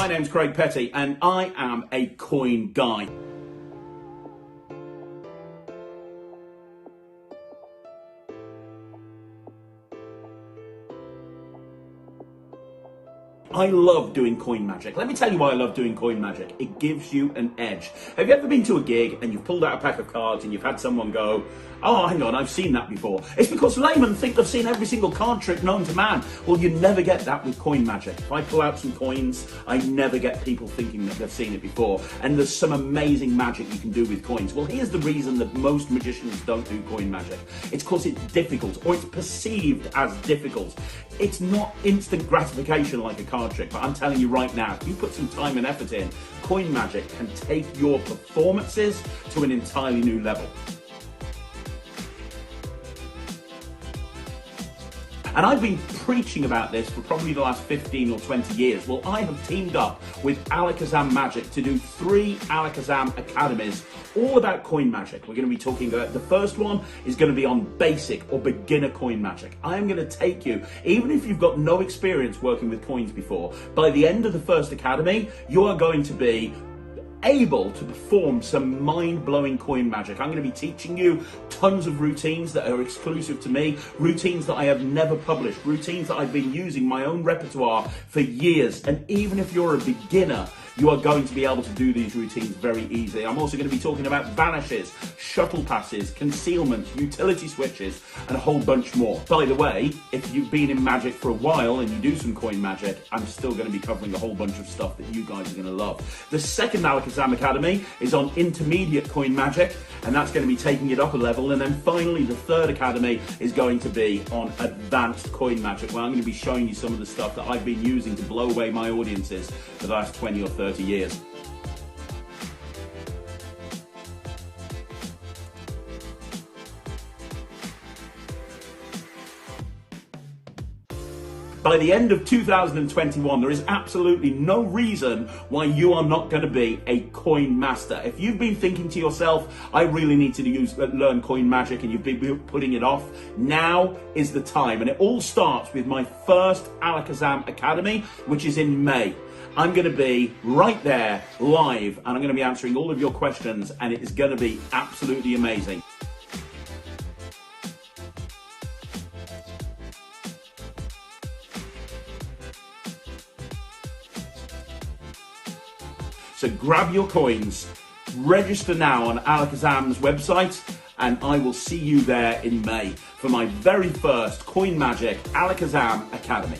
my name's Craig Petty and I am a coin guy. I love doing coin magic. Let me tell you why I love doing coin magic. It gives you an edge. Have you ever been to a gig and you've pulled out a pack of cards and you've had someone go, oh, hang on, I've seen that before. It's because laymen think they've seen every single card trick known to man. Well, you never get that with coin magic. If I pull out some coins, I never get people thinking that they've seen it before. And there's some amazing magic you can do with coins. Well, here's the reason that most magicians don't do coin magic. It's because it's difficult, or it's perceived as difficult. It's not instant gratification like a card trick, but I'm telling you right now, if you put some time and effort in, coin magic can take your performances to an entirely new level. And I've been preaching about this for probably the last 15 or 20 years. Well, I have teamed up with Alakazam Magic to do 3 Alakazam Academies all about coin magic. We're going to be talking about, the first one is going to be on basic or beginner coin magic. I am going to take you, even if you've got no experience working with coins before, by the end of the first Academy, you are going to be able to perform some mind-blowing coin magic. I'm going to be teaching you tons of routines that are exclusive to me, routines that I have never published, routines that I've been using my own repertoire for years. And even if you're a beginner, you are going to be able to do these routines very easily. I'm also going to be talking about vanishes, shuttle passes, concealments, utility switches, and a whole bunch more. By the way, if you've been in magic for a while and you do some coin magic, I'm still going to be covering a whole bunch of stuff that you guys are going to love. The second Alakazam Academy is on intermediate coin magic, and that's going to be taking it up a level. And then finally, the third Academy is going to be on advanced coin magic, where I'm going to be showing you some of the stuff that I've been using to blow away my audiences for the last 20 or 30 years. By the end of 2021, there is absolutely no reason why you are not going to be a coin master. If you've been thinking to yourself, I really need to learn coin magic, and you've been putting it off, now is the time. And it all starts with my first Alakazam Academy, which is in May. I'm going to be right there, live, and I'm going to be answering all of your questions, and it is going to be absolutely amazing. So grab your coins, register now on Alakazam's website, and I will see you there in May for my very first Coin Magic Alakazam Academy.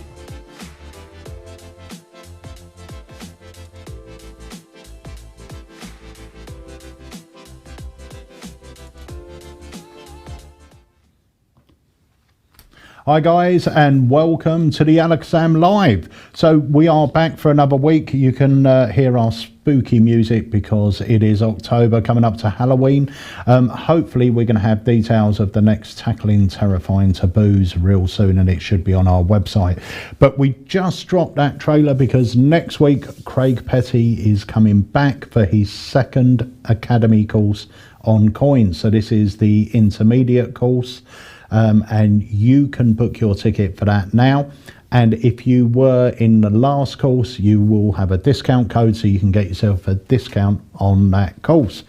Hi guys, and welcome to the Alakazam Live. So we are back for another week. You can hear our spooky music because it is October, coming up to Halloween. Hopefully we're going to have details of the next Tackling Terrifying Taboos real soon, and it should be on our website. But we just dropped that trailer because next week Craig Petty is coming back for his second Academy course on coins. So this is the intermediate course. And you can book your ticket for that now. And if you were in the last course, you will have a discount code, so you can get yourself a discount on that course.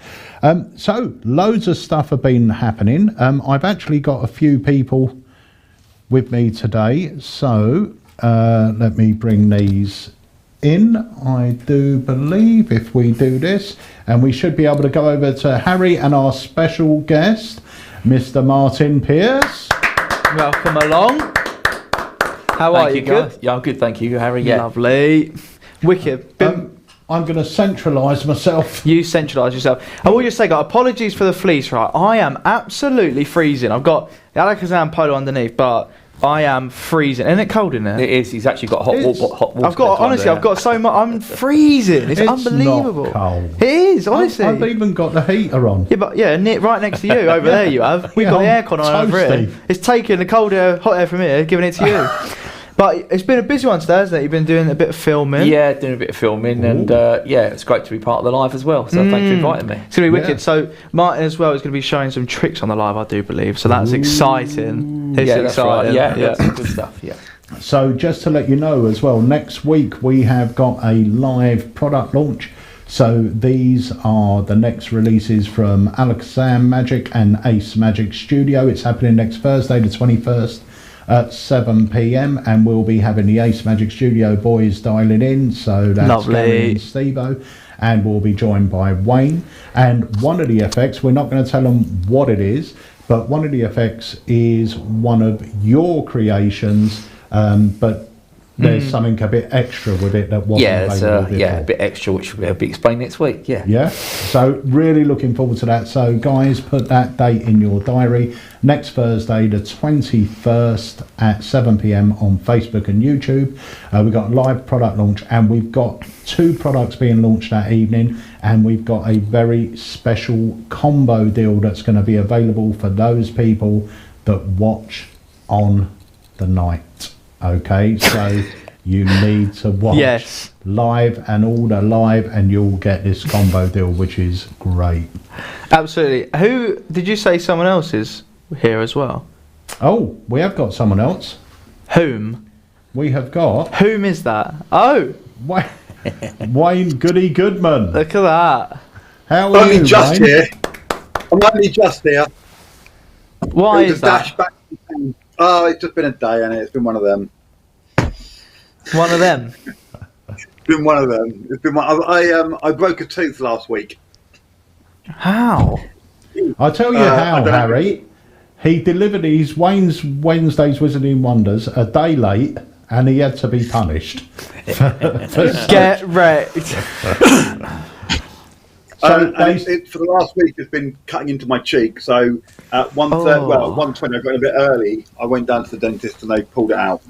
So loads of stuff have been happening. I've actually got a few people with me today, so let me bring these in. I do believe if we do this, and we should be able to go over to Harry and our special guest, Mr. Martin Pierce. Welcome along. How are you? Guys. Good? Yeah, I'm good, thank you. Harry, yeah. Lovely. Wicked. I'm going to centralise myself. You centralise yourself. I will just say, guys, apologies for the fleece, right? I am absolutely freezing. I've got the Alakazam polo underneath, but I am freezing. Isn't it cold in there? It is. He's actually got hot water. I've got so much. I'm freezing. It's unbelievable. Not cold. It is, honestly. I've even got the heater on. Yeah, but right next to you, over there you have. We've got the aircon on over here. It's taking the cold air, hot air from here, giving it to you. But it's been a busy one today, hasn't it? You've been doing a bit of filming. Yeah, doing a bit of filming. Ooh. And yeah, it's great to be part of the live as well. So thanks for inviting me. It's going to be wicked. So Martin as well is going to be showing some tricks on the live, I do believe. So that's exciting. It's exciting. Right. Yeah, some good stuff. Yeah. So just to let you know as well, next week we have got a live product launch. So these are the next releases from AlakazamMagic and Ace Magic Studio. It's happening next Thursday, the 21st at 7 p.m. and we'll be having the Ace Magic Studio boys dialing in. So that's Gary and Steve-O. And we'll be joined by Wayne. And one of the effects, we're not going to tell them what it is, but one of the effects is one of your creations, but there's something a bit extra with it that wasn't available before. Yeah, a bit extra, which will be explained next week. Yeah. So really looking forward to that. So guys, put that date in your diary. Next Thursday, the 21st at 7 p.m. on Facebook and YouTube. We've got a live product launch, and we've got 2 products being launched that evening, and we've got a very special combo deal that's going to be available for those people that watch on the night. Okay, so you need to watch live and order live, and you'll get this combo deal, which is great. Absolutely. Who did you say? Someone else is here as well? Oh, we have got someone else. Whom? We have got. Whom is that? Oh, Wayne Goody Goodman. Look at that. How are you, just Wayne? here. I'm only just here. Why is that? Back. Oh, it's just been a day, and it's been one of them. One of them. It's been one of them. It's been one. I broke a tooth last week. How? I'll tell you how, Harry. He delivered his Wednesday's Wizarding Wonders a day late, and he had to be punished. Get wrecked. So for the last week, it's been cutting into my cheek. So at 1:20, I got a bit early. I went down to the dentist and they pulled it out.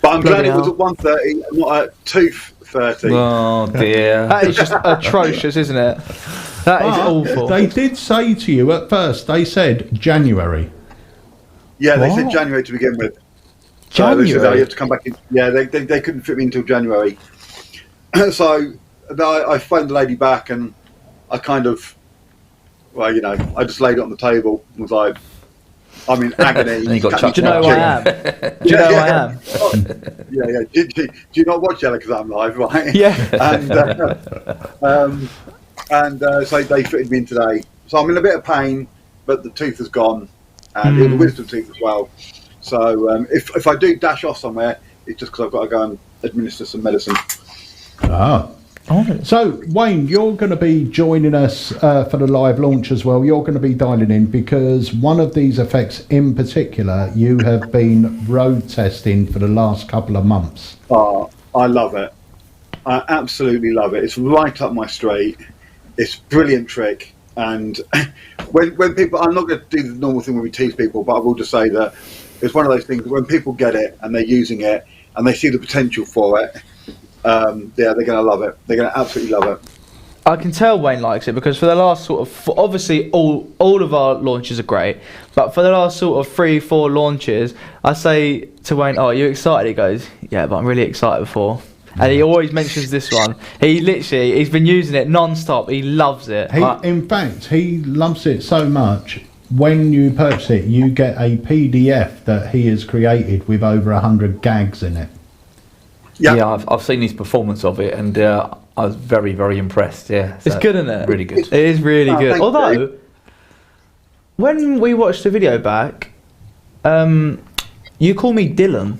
But I'm glad it was at 1:30 and not at 2:30. Oh dear. That is just atrocious, isn't it? That is awful. They did say to you at first, they said January. Yeah, they said January to begin with. January? So they said, you have to come back in. Yeah, they couldn't fit me until January. So I phoned the lady back and I kind of, I just laid it on the table and was like, I'm in agony. And you got Do you know who I am? Do you know who I am? Yeah. Do you not watch Alakazam live, right? Yeah. And so they fitted me in today. So I'm in a bit of pain, but the tooth is gone, and the wisdom tooth as well. So if I do dash off somewhere, it's just because I've got to go and administer some medicine. So, Wayne, you're going to be joining us for the live launch as well. You're going to be dialing in because one of these effects in particular, you have been road testing for the last couple of months. Oh, I love it. I absolutely love it. It's right up my street. It's a brilliant trick. And when people, I'm not going to do the normal thing when we tease people, but I will just say that it's one of those things when people get it and they're using it and they see the potential for it, they're going to love it. They're going to absolutely love it. I can tell Wayne likes it because for the last sort of, obviously all of our launches are great, but for the last sort of 3-4 launches, I say to Wayne, "Oh, are you excited?" He goes, "Yeah, but I'm really excited for." And he always mentions this one. He's been using it non-stop. He loves it. In fact, he loves it so much. When you purchase it, you get a PDF that he has created with over 100 gags in it. Yep. Yeah, I've seen his performance of it, and I was very, very impressed. Yeah, It's good, isn't it? Really good. It is really good. Thank Although, you. when we watched the video back, you call me Dylan,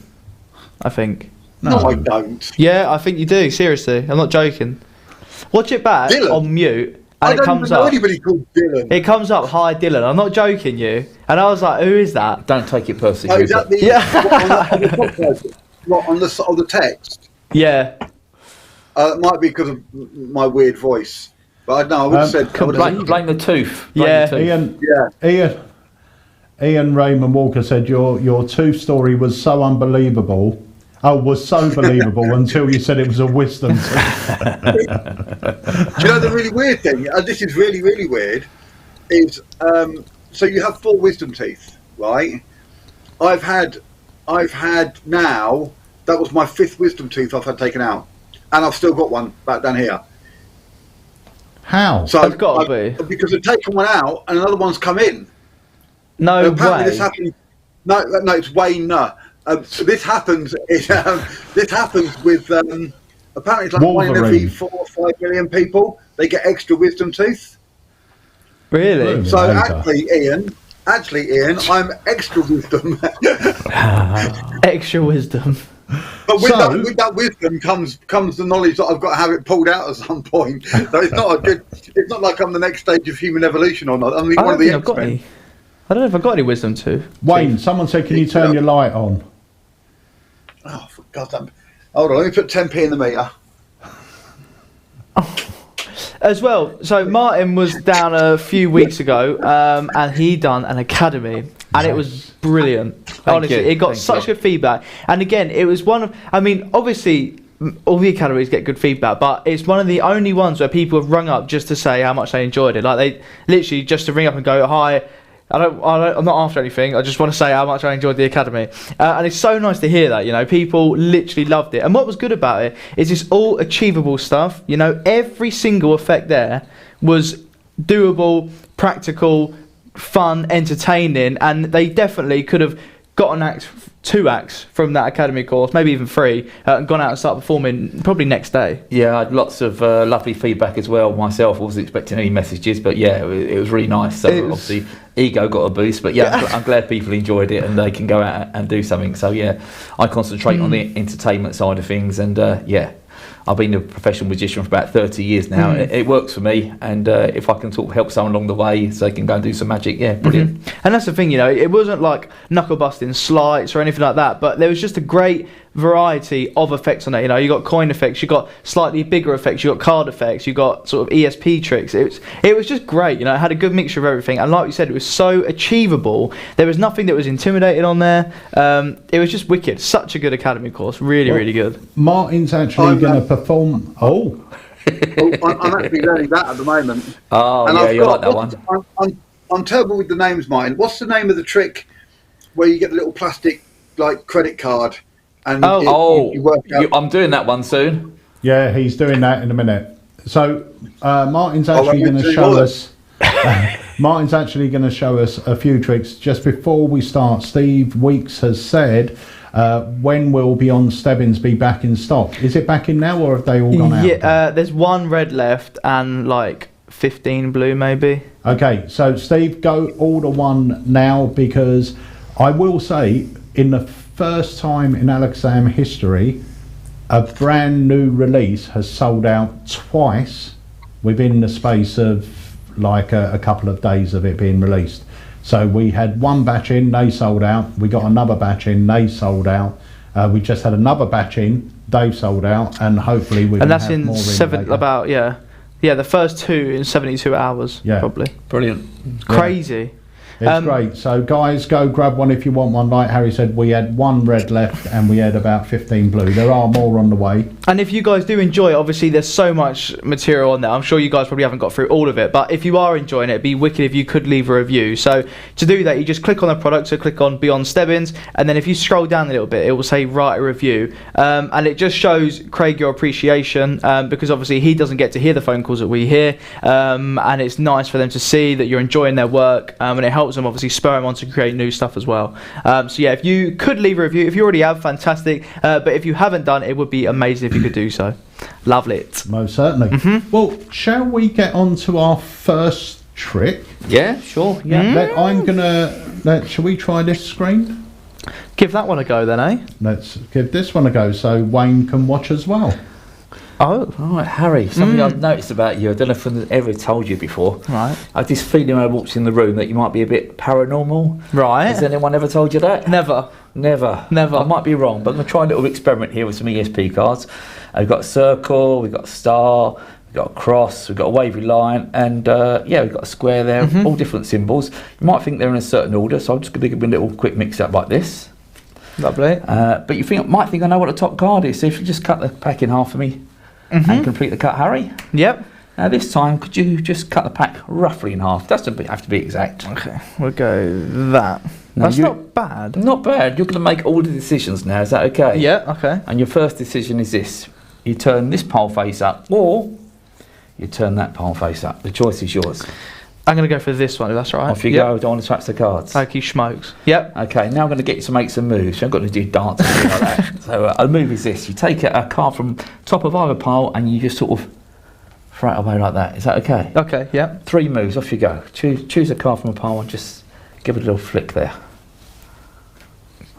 I think. No, I don't. Yeah, I think you do. Seriously, I'm not joking. Watch it back Dylan? on mute, I and it don't comes even know up. anybody called Dylan. It comes up, "Hi Dylan." I'm not joking, you. And I was like, "Who is that?" Don't take it Oh, personally. is that the, on the text? Yeah. It might be because of my weird voice, but I would have said. Blame the tooth. Yeah. Ian Raymond Walker said your tooth story was so unbelievable. Was so believable until you said it was a wisdom tooth. Do you know the really weird thing? This is really, really weird. Is so you have 4 wisdom teeth, right? I've had now. That was my 5th wisdom tooth I've had taken out, and I've still got one back down here. How? So It's got to be because I've taken one out and another one's come in. no Apparently way. this happened. No, it's Wayne. So this happens. This happens with apparently it's like 1 in every Wolverine. 4 or 5 million people. They get extra wisdom tooth. Really? So Later. actually, Ian, I'm extra wisdom. Extra wisdom. But with, So- with that wisdom comes the knowledge that I've got to have it pulled out at some point. So it's not a good. It's not like I'm the next stage of human evolution or not. I'm I one don't of the think I've got X-Men. any. I don't know if I've got any wisdom too. Wayne, someone said, can you turn your light on? Oh, for God's sake! Hold on, let me put 10p in the meter. As well, so Martin was down a few weeks ago, and he done an academy, and it was brilliant. Honestly, you. it got Thank such you. good feedback. And again, it was one of, I mean, obviously, all the academies get good feedback, but it's one of the only ones where people have rung up just to say how much they enjoyed it. Like they literally just to ring up and go, "Hi, I'm not after anything. I just want to say how much I enjoyed the academy," and it's so nice to hear that. You know, people literally loved it. And what was good about it is it's all achievable stuff. You know, every single effect there was doable, practical, fun, entertaining, and they definitely could have got an act, 2 acts from that academy course, maybe even 3, and gone out and start performing probably next day. Yeah, I had lots of lovely feedback as well myself. I wasn't expecting any messages, but yeah, it was really nice. So obviously, ego got a boost, but yeah, I'm glad people enjoyed it and they can go out and do something. So yeah, I concentrate on the entertainment side of things, and yeah, I've been a professional magician for about 30 years now. It works for me, and if I can sort of help someone along the way so they can go and do some magic, yeah, brilliant. And that's the thing, you know, it wasn't like knuckle busting slides or anything like that, but there was just a great variety of effects on it. You know, you got coin effects, you got slightly bigger effects, you got card effects, you got sort of ESP tricks. It was just great. You know, it had a good mixture of everything, and like you said, it was so achievable. There was nothing that was intimidating on there. It was just wicked. Such a good academy course. Really good. Martin's actually going to perform. Oh, I'm actually learning that at the moment. Oh, And yeah, I've you like that one. I'm terrible with the names, Martin. What's the name of the trick where you get the little plastic like credit card and you work out? I'm doing that one soon. yeah, he's doing that in a minute. So Martin's actually well, going to you show do us. Martin's actually going to show us a few tricks. Just before we start, Steve Weeks has said, when will Beyond Stebbins be back in stock? Is it back in now, or have they all gone out? Yeah, there's 1 red left and like 15 blue maybe. Okay, so Steve, go order one now, because I will say, in the first time in Alakazam history, a brand new release has sold out twice within the space of like a couple of days of it being released. So we had one batch in, they sold out. We got another batch in, they sold out. We just had another batch in, they've sold out, and hopefully we. And that's in later. the first 2 in 72 hours, Yeah. probably. Brilliant. Crazy. It's great. So guys, go grab one if you want one. Like Harry said, we had 1 red left and we had about 15 blue. There are more on the way. And if you guys do enjoy it, obviously there's so much material on there. I'm sure you guys probably haven't got through all of it, but if you are enjoying it, it'd be wicked if you could leave a review. So to do that, you just click on the product, so click on Beyond Stebbins, and then if you scroll down a little bit, it will say write a review. And it just shows Craig your appreciation, because obviously he doesn't get to hear the phone calls that we hear, and it's nice for them to see that you're enjoying their work, and it helps them obviously spur them on to create new stuff as well. So yeah, if you could leave a review, if you already have, fantastic, but if you haven't done, it would be amazing if you could do so. Lovely it. Most certainly. Well, shall we get on to our first trick? Yeah, sure. Yeah. Shall we try this screen? Give that one a go then, eh? Let's give this one a go so Wayne can watch as well. Oh, All right, Harry, something I've noticed about you, I don't know if I've ever told you before. right. I had this feeling when I walked in the room that you might be a bit paranormal. Has Right. anyone ever told you that? Never. Never. Never. I might be wrong, but I'm going to try a little experiment here with some ESP cards. We've got a circle, we've got a star, we've got a cross, we've got a wavy line, and yeah, we've got a square there, all different symbols. You might think they're in a certain order, so I'm just going to give a little quick mix up like this. Lovely. But might think I know what the top card is, so if you just cut the pack in half for me and complete the cut, Harry. Yep. Now this time, could you just cut the pack roughly in half? Doesn't have to be exact. Okay, we'll go that. Now That's not bad. Not bad. You're going to make all the decisions now. Is that okay? Yeah, okay. And your first decision is this. You turn this pole face up, or you turn that pole face up. The choice is yours. I'm going to go for this one, if that's all right. Off you go. Don't want to touch the cards. Okey smokes. Yep. Okay, now I'm going to get you to make some moves. You haven't got to do dances or anything like that. So a move is this. You take a card from top of either pile and you just sort of throw it away like that. Is that okay? Okay, yep. 3 moves. Off you go. Choose a card from a pile and just give it a little flick there.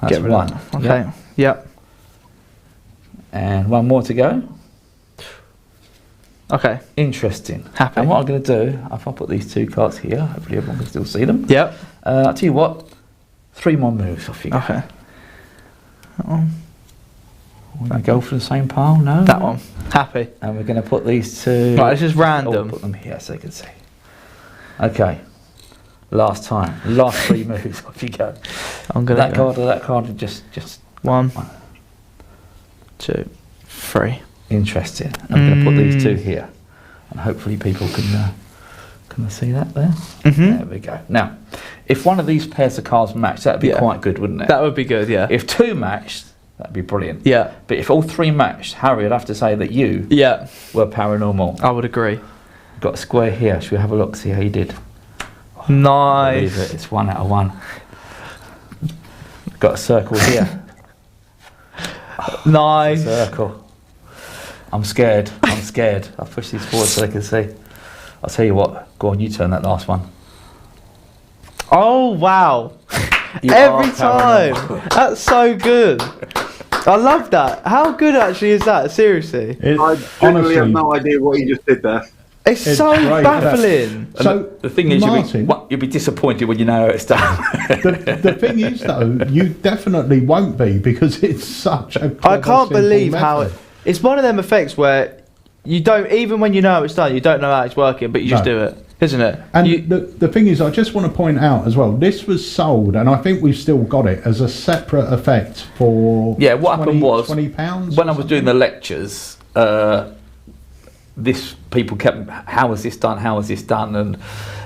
That's Get rid one. of that. Okay, yep. And one more to go. Okay. Interesting. Happy. And what I'm going to do, if I put these 2 cards here, hopefully everyone can still see them. Yep. I'll tell you what, 3 more moves. Off you go. Okay. That one. We're going to go for the same pile, no? That one. Happy. And we're going to put these 2... Right, it's just random. Put them here so you can see. Okay. Last time. Last 3 moves. Off you go. I'm going That to go. card or that card, just 1, 2, 3. interesting. I'm going to put these 2 here. And hopefully people can see that there? Mm-hmm. There we go. Now, if one of these pairs of cards matched, that'd be quite good, wouldn't it? That would be good, yeah. If 2 matched, that'd be brilliant. Yeah. But if all 3 matched, Harry, I'd have to say that you Yeah. were paranormal. I would agree. Got a square here. Should we have a look, see how you did? Nice. Believe it, it's 1 out of 1. Got a circle here. Nice. Circle. I'm scared. I'm scared. I'll push these forward so they can see. I'll tell you what. Go on, you turn that last one. Oh, wow. You Every are time. paranormal. That's so good. I love that. How good actually is that? Seriously. I genuinely have no idea what he just did there. It's It's so great, baffling. So The thing is, Martin, you'll be disappointed when you know how it's done. the thing is though, you definitely won't be because it's such a I clever, can't simple believe how method. it's one of them effects where you don't, even when you know how it's done, you don't know how it's working, but you just No. do it, isn't it? And You- the thing is, I just want to point out as well, this was sold, and I think we've still got it as a separate effect for Yeah, what happened was, £20 when I was doing the lectures, this people kept, how was this done, and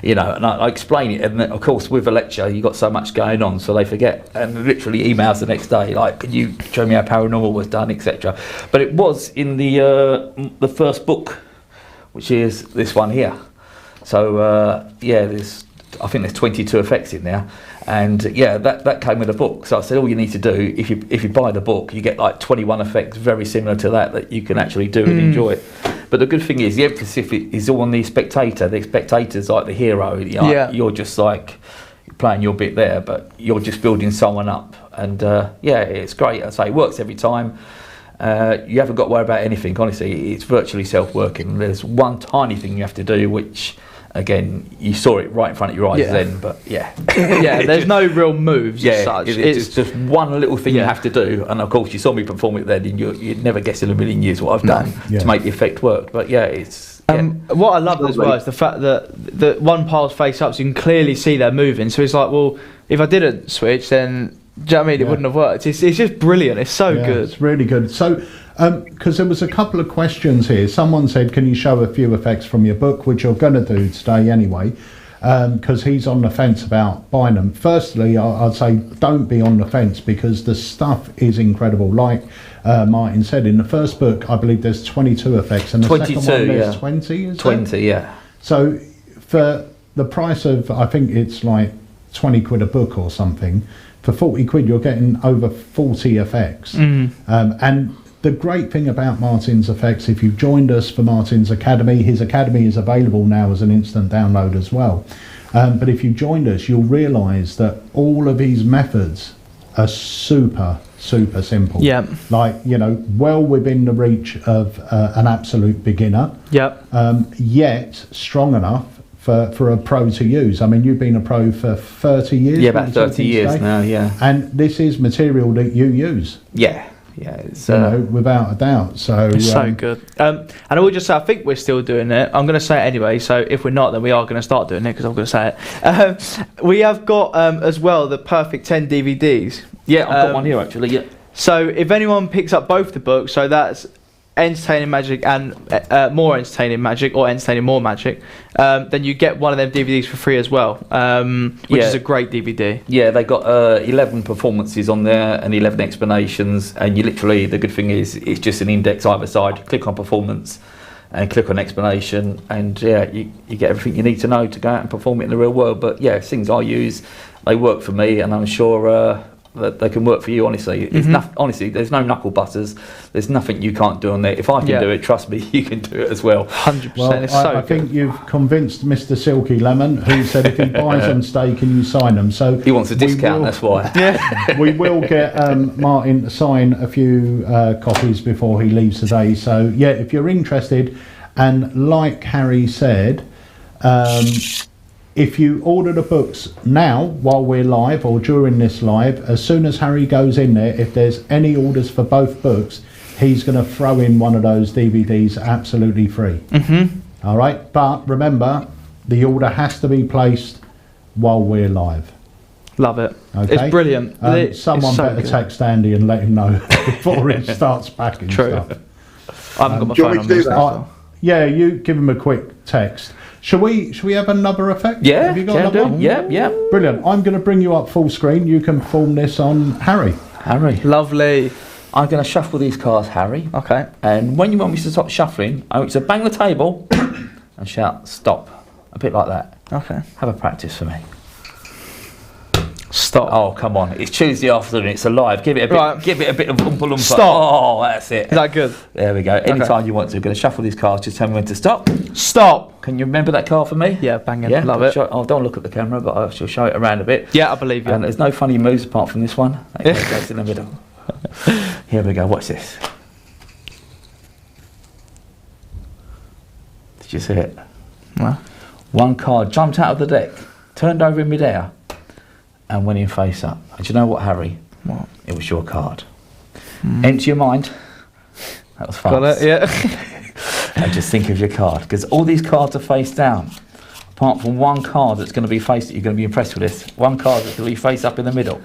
you know, and I explain it, and then, of course with a lecture you got so much going on, so they forget, and literally emails the next day like, could you show me how paranormal was done, etc. But it was in the first book, which is this one here. So yeah, I think there's 22 effects in there, and yeah, that came with a book. So I said, all you need to do, if you buy the book, you get like 21 effects very similar to that you can actually do and enjoy it. But the good thing is, the emphasis is all on the spectator. The spectator's like the hero. You're just like playing your bit there, but you're just building someone up. And yeah, it's great. I say it works every time. You haven't got to worry about anything. Honestly, it's virtually self-working. There's one tiny thing you have to do, which, again, you saw it right in front of your eyes then, but yeah. yeah, there's no real moves as Yeah, such. it's just one little thing you have to do, and of course you saw me perform it then, and you'd never guess in a million years what I've done to make the effect work. But yeah, it's... what I love as well is the fact that one pile's face up, so you can clearly see they're moving. So it's like, well, if I didn't switch, then... Do you know what I mean? It wouldn't have worked. It's just brilliant. It's so good. It's really good. So, because there was a couple of questions here. Someone said, can you show a few effects from your book, which you're going to do today anyway, because he's on the fence about buying them. Firstly, I'd say don't be on the fence because the stuff is incredible. Like Martin said, in the first book, I believe there's 22 effects, and the 22, second one there's 20, is 20, there? yeah. So, for the price of, I think it's like 20 quid a book or something, for 40 quid you're getting over 40 effects. And the great thing about Martin's effects, if you've joined us for Martin's Academy, his Academy is available now as an instant download as well. But if you joined us, you'll realise that all of his methods are super simple. Yeah. Like, you know, well within the reach of an absolute beginner. Yep. Yet strong enough for a pro to use. I mean, you've been a pro for 30 years. Yeah, about 30 years now, yeah. And this is material that you use. Yeah, it's... You know, without a doubt. So It's so good. And I will just say, I think we're still doing it. I'm going to say it anyway, so if we're not, then we are going to start doing it, because I'm going to say it. We have got, as well, the Perfect 10 DVDs. Yeah, I've got one here, actually, yeah. So if anyone picks up both the books, so that's Entertaining Magic and More Entertaining Magic, or Entertaining More Magic, then you get one of them DVDs for free as well, which is a great DVD. Yeah, they got 11 performances on there and 11 explanations, and you literally, the good thing is, it's just an index either side. Click on performance, and click on explanation, and you get everything you need to know to go out and perform it in the real world. But yeah, things I use, they work for me, and I'm sure that they can work for you. Honestly, honestly, there's no knuckle butters. There's nothing you can't do on there. If I can do it, trust me, you can do it as well. 100%. Well, It's I think you've convinced Mr. Silky Lemon, who said if he buys them, stay, can you sign them? So He wants a discount. That's why. Yeah. we will get Martin to sign a few copies before he leaves today. So yeah, if you're interested, and like Harry said, if you order the books now while we're live or during this live, as soon as Harry goes in there, if there's any orders for both books, he's going to throw in one of those DVDs absolutely free. All right, but remember, the order has to be placed while we're live. Love it. Okay? It's brilliant. Someone it's so better good. text Andy and let him know before he starts packing True. stuff. I haven't got my do you want phone me on to me. do that? so- Yeah, you give him a quick text. Shall we have another effect? Yeah, Have you got can another do. one? Yeah. Brilliant. I'm going to bring you up full screen. You can perform this on Harry. Harry, Lovely. I'm going to shuffle these cards, Harry. Okay. And when you want me to stop shuffling, I want you to bang the table and shout stop. A bit like that. Okay. Have a practice for me. Stop. Oh, come on. It's Tuesday afternoon. It's alive. Give it a bit, Right. give it a bit of oompa loompa. Stop. Oh, that's it. Is that good? There we go. Anytime you want to. I'm going to shuffle these cards. Just tell me when to stop. Stop. Can you remember that card for me? Yeah, banging. Yeah. Love it. Oh, don't look at the camera, but I shall show it around a bit. Yeah, I believe you. And there's no funny moves apart from this one. That goes in the middle. Here we go. Watch this. Did you see it? Well, One card jumped out of the deck, turned over in midair, and went in face up. And do you know what, Harry? what? It was your card. Empty your mind. That was fast. Got it? Yeah. And just think of your card, because all these cards are face down. Apart from one card that's going to be face, you're going to be impressed with this. One card that's going to be face up in the middle.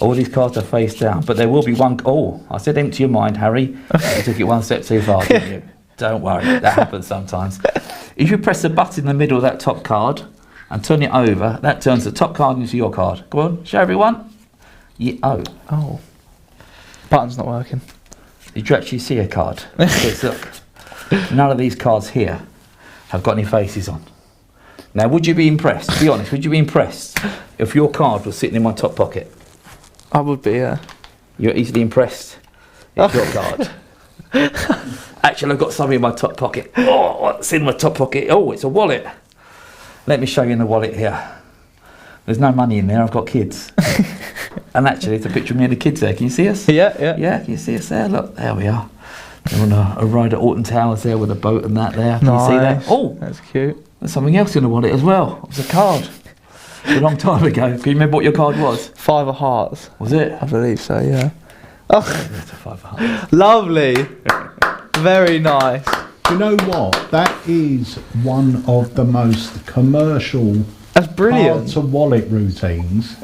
All these cards are face down, but there will be one. Oh, I said empty your mind, Harry. You took it one step too far, didn't you? Don't worry, that happens sometimes. If you press the button in the middle of that top card and turn it over, that turns the top card into your card. Go on, show everyone. Oh. Button's not working. Did you actually see a card? Because look, none of these cards here have got any faces on. Now, would you be impressed? Be honest, would you be impressed if your card was sitting in my top pocket? I would be, yeah. You're easily impressed. It's your card. Actually, I've got something in my top pocket. Oh, what's in my top pocket? Oh, it's a wallet. Let me show you in the wallet here. There's no money in there. I've got kids. And actually, it's a picture of me and the kids there. Can you see us? Yeah, yeah. Yeah, can you see us there? Look, there we are. We're on a ride at Alton Towers there with a boat and that there. Can you see that? Nice. Oh, That's cute. there's something else in the wallet as well. It was a card. A long time ago. Can you remember what your card was? 5 of hearts. Was it? I believe so, yeah. It's a 5 of hearts. Lovely. Very nice. Do you know what? That is one of the most commercial That's brilliant. to wallet routines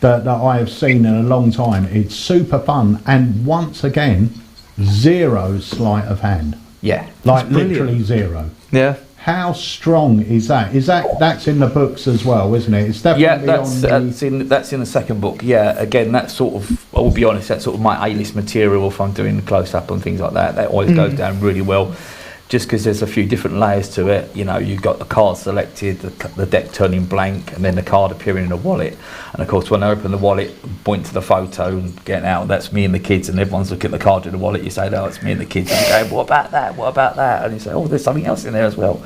that I have seen in a long time. It's super fun, and once again, zero sleight of hand. Yeah. Like brilliant. literally zero. Yeah. How strong is that? That's in the books as well, isn't it? It's Yeah, definitely that's in the second book. Yeah, again, that's sort of, I will be honest, that's sort of my A-list material if I'm doing close up and things like that. That always goes down really well. Just because there's a few different layers to it, you know, you've got the card selected, the deck turning blank, and then the card appearing in a wallet. And of course, when I open the wallet, point to the photo and get out, that's me and the kids, and everyone's looking at the card in the wallet. You say, no, it's me and the kids. And you go, what about that? What about that? And you say, oh, there's something else in there as well.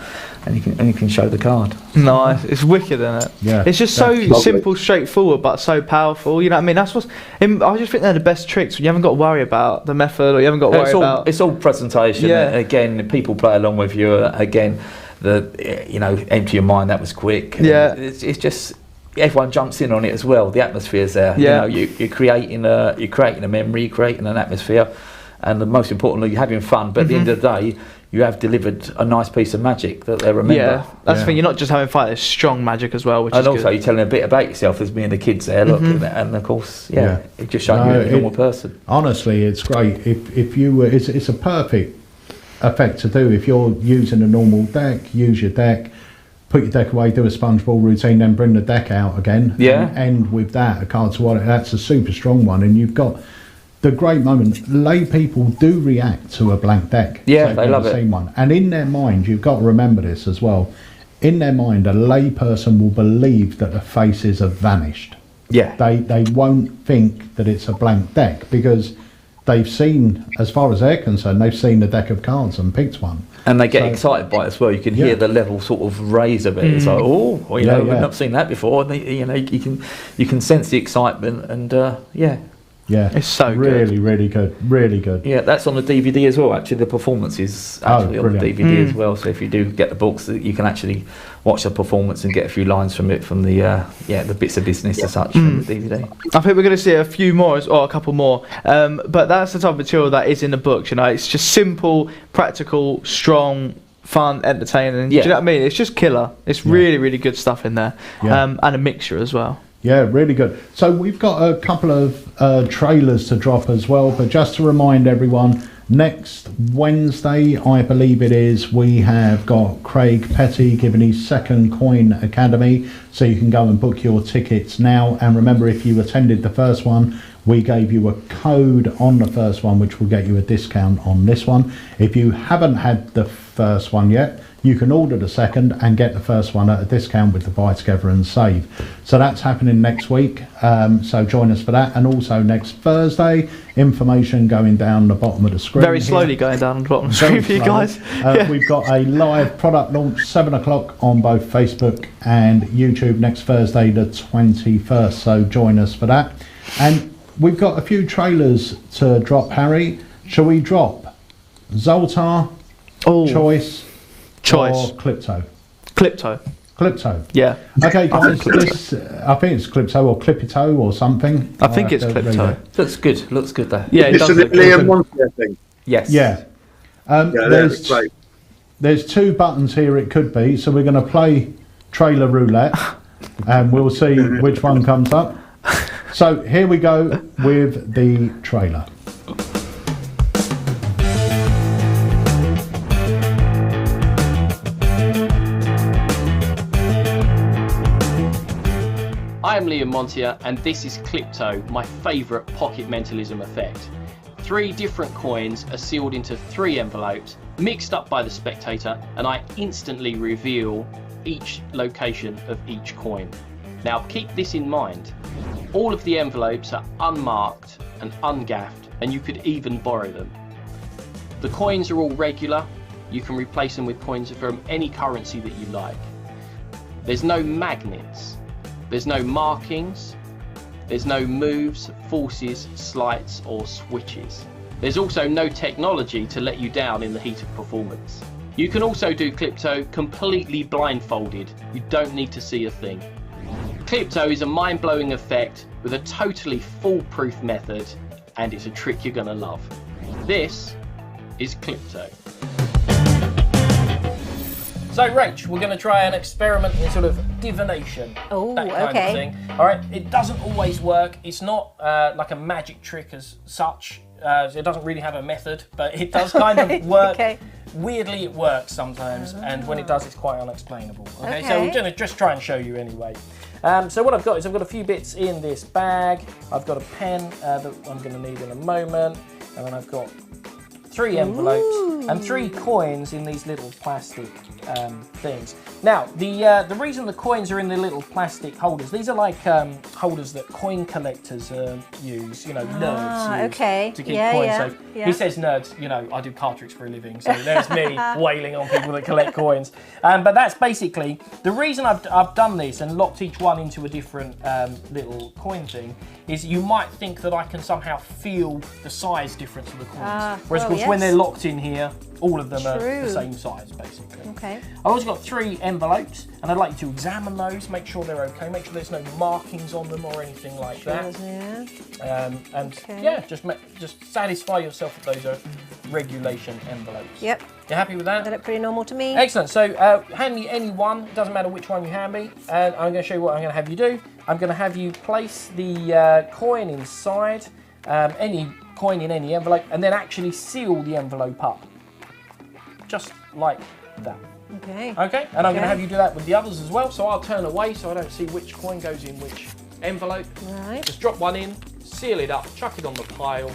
And you can show the card. Nice. It's wicked, isn't it? Yeah, It's just that's so lovely. simple, straightforward, but so powerful. You know what I mean? That's what's. I just think they're the best tricks when you haven't got to worry about the method, or you haven't got to worry about. It's all presentation. Yeah. Again, people play along with you. Again, empty your mind. That was quick. Yeah. It's just everyone jumps in on it as well. The atmosphere's there. Yeah. You know, you're creating a memory, you're creating an atmosphere, and the most importantly, you're having fun. But at the end of the day, you have delivered a nice piece of magic that they remember. Yeah, that's the thing. You're not just having fun. It's strong magic as well, which And is also, good. you're telling a bit about yourself. There's me and the kids there. Look, and of course, it just shows you're a normal person. Honestly, it's great. If you were, it's a perfect effect to do. If you're using a normal deck, use your deck, put your deck away, do a sponge ball routine, then bring the deck out again. Yeah. And end with that, a card to wallet. That's a super strong one, and you've got the great moment. Lay people do react to a blank deck. Yeah, if they they've love never it. seen one. And in their mind, you've got to remember this as well. In their mind, a lay person will believe that the faces have vanished. Yeah. They won't think that it's a blank deck because they've seen, as far as they're concerned, they've seen a deck of cards and picked one. And they get excited by it as well. You can hear the level sort of raise a bit. It's like, oh, well, you know, we've not seen that before. And you know, you can sense the excitement, and yeah, it's so really, really good, really good. Yeah, that's on the DVD as well. Actually, the performance is actually on the DVD as well. So if you do get the books, you can actually watch the performance and get a few lines from it, from the the bits of business as such from the DVD. I think we're going to see a few more, or a couple more. But that's the type of material that is in the books. You know, it's just simple, practical, strong, fun, entertaining. Do you know what I mean? It's just killer. It's really, really good stuff in there, and a mixture as well. Yeah, really good. So we've got a couple of trailers to drop as well, but just to remind everyone, next Wednesday, I believe it is, we have got Craig Petty giving his second Coin Academy, so you can go and book your tickets now. And remember, if you attended the first one, we gave you a code on the first one, which will get you a discount on this one. If you haven't had the first one yet, you can order the second and get the first one at a discount with the Buy Together and Save. So that's happening next week. So join us for that. And also next Thursday, information going down the bottom of the screen. Very slowly going down the bottom of the screen for you guys. We've got a live product launch, 7 o'clock on both Facebook and YouTube next Thursday, the 21st. So join us for that. And we've got a few trailers to drop, Harry. Shall we drop Zoltar, Choice, or Clipto? Clipto. Yeah. Okay, guys. I think it's Clipto or Clipito or something. I think it's Clipto. Looks good. Looks good there. Yeah, it It's does the look good. Liam Montier thing. Yes. Yeah. That's great. There's two buttons here it could be, so we're going to play trailer roulette and we'll see which one comes up. So here we go with the trailer. I'm Liam Montier and this is Clipto, my favourite pocket mentalism effect. 3 different coins are sealed into 3 envelopes, mixed up by the spectator, and I instantly reveal each location of each coin. Now keep this in mind, all of the envelopes are unmarked and ungaffed, and you could even borrow them. The coins are all regular, you can replace them with coins from any currency that you like. There's no magnets. There's no markings, there's no moves, forces, slights or switches. There's also no technology to let you down in the heat of performance. You can also do Clipto completely blindfolded, you don't need to see a thing. Clipto is a mind-blowing effect with a totally foolproof method, and it's a trick you're gonna love. This is Clipto. So, Rach, we're going to try an experiment in sort of divination. Oh, that kind of thing. All right, it doesn't always work. It's not like a magic trick as such. It doesn't really have a method, but it does kind of work. Okay. Weirdly, it works sometimes, and when it does, it's quite unexplainable. Okay, so we're going to just try and show you anyway. So what I've got is I've got a few bits in this bag. I've got a pen that I'm going to need in a moment, and then I've got 3 envelopes and 3 coins in these little plastic things. Now, the reason the coins are in the little plastic holders, these are like holders that coin collectors use, you know, nerds use to keep coins safe. He says nerds, you know, I do card tricks for a living, so there's me wailing on people that collect coins. But that's basically, the reason I've done this and locked each one into a different little coin thing is you might think that I can somehow feel the size difference of the coins. Whereas, of course, when they're locked in here, all of them are the same size, basically. Okay. I've also got 3 envelopes, and I'd like you to examine those, make sure they're okay, make sure there's no markings on them or anything like that. Just satisfy yourself that those are regulation envelopes. Yep. You happy with that? They look pretty normal to me. Excellent. So hand me any one. It doesn't matter which one you hand me. And I'm going to show you what I'm going to have you do. I'm going to have you place the coin inside, any coin in any envelope, and then actually seal the envelope up. Just like that. Okay. Okay? And I'm going to have you do that with the others as well. So I'll turn away so I don't see which coin goes in which envelope. Right. Just drop one in, seal it up, chuck it on the pile,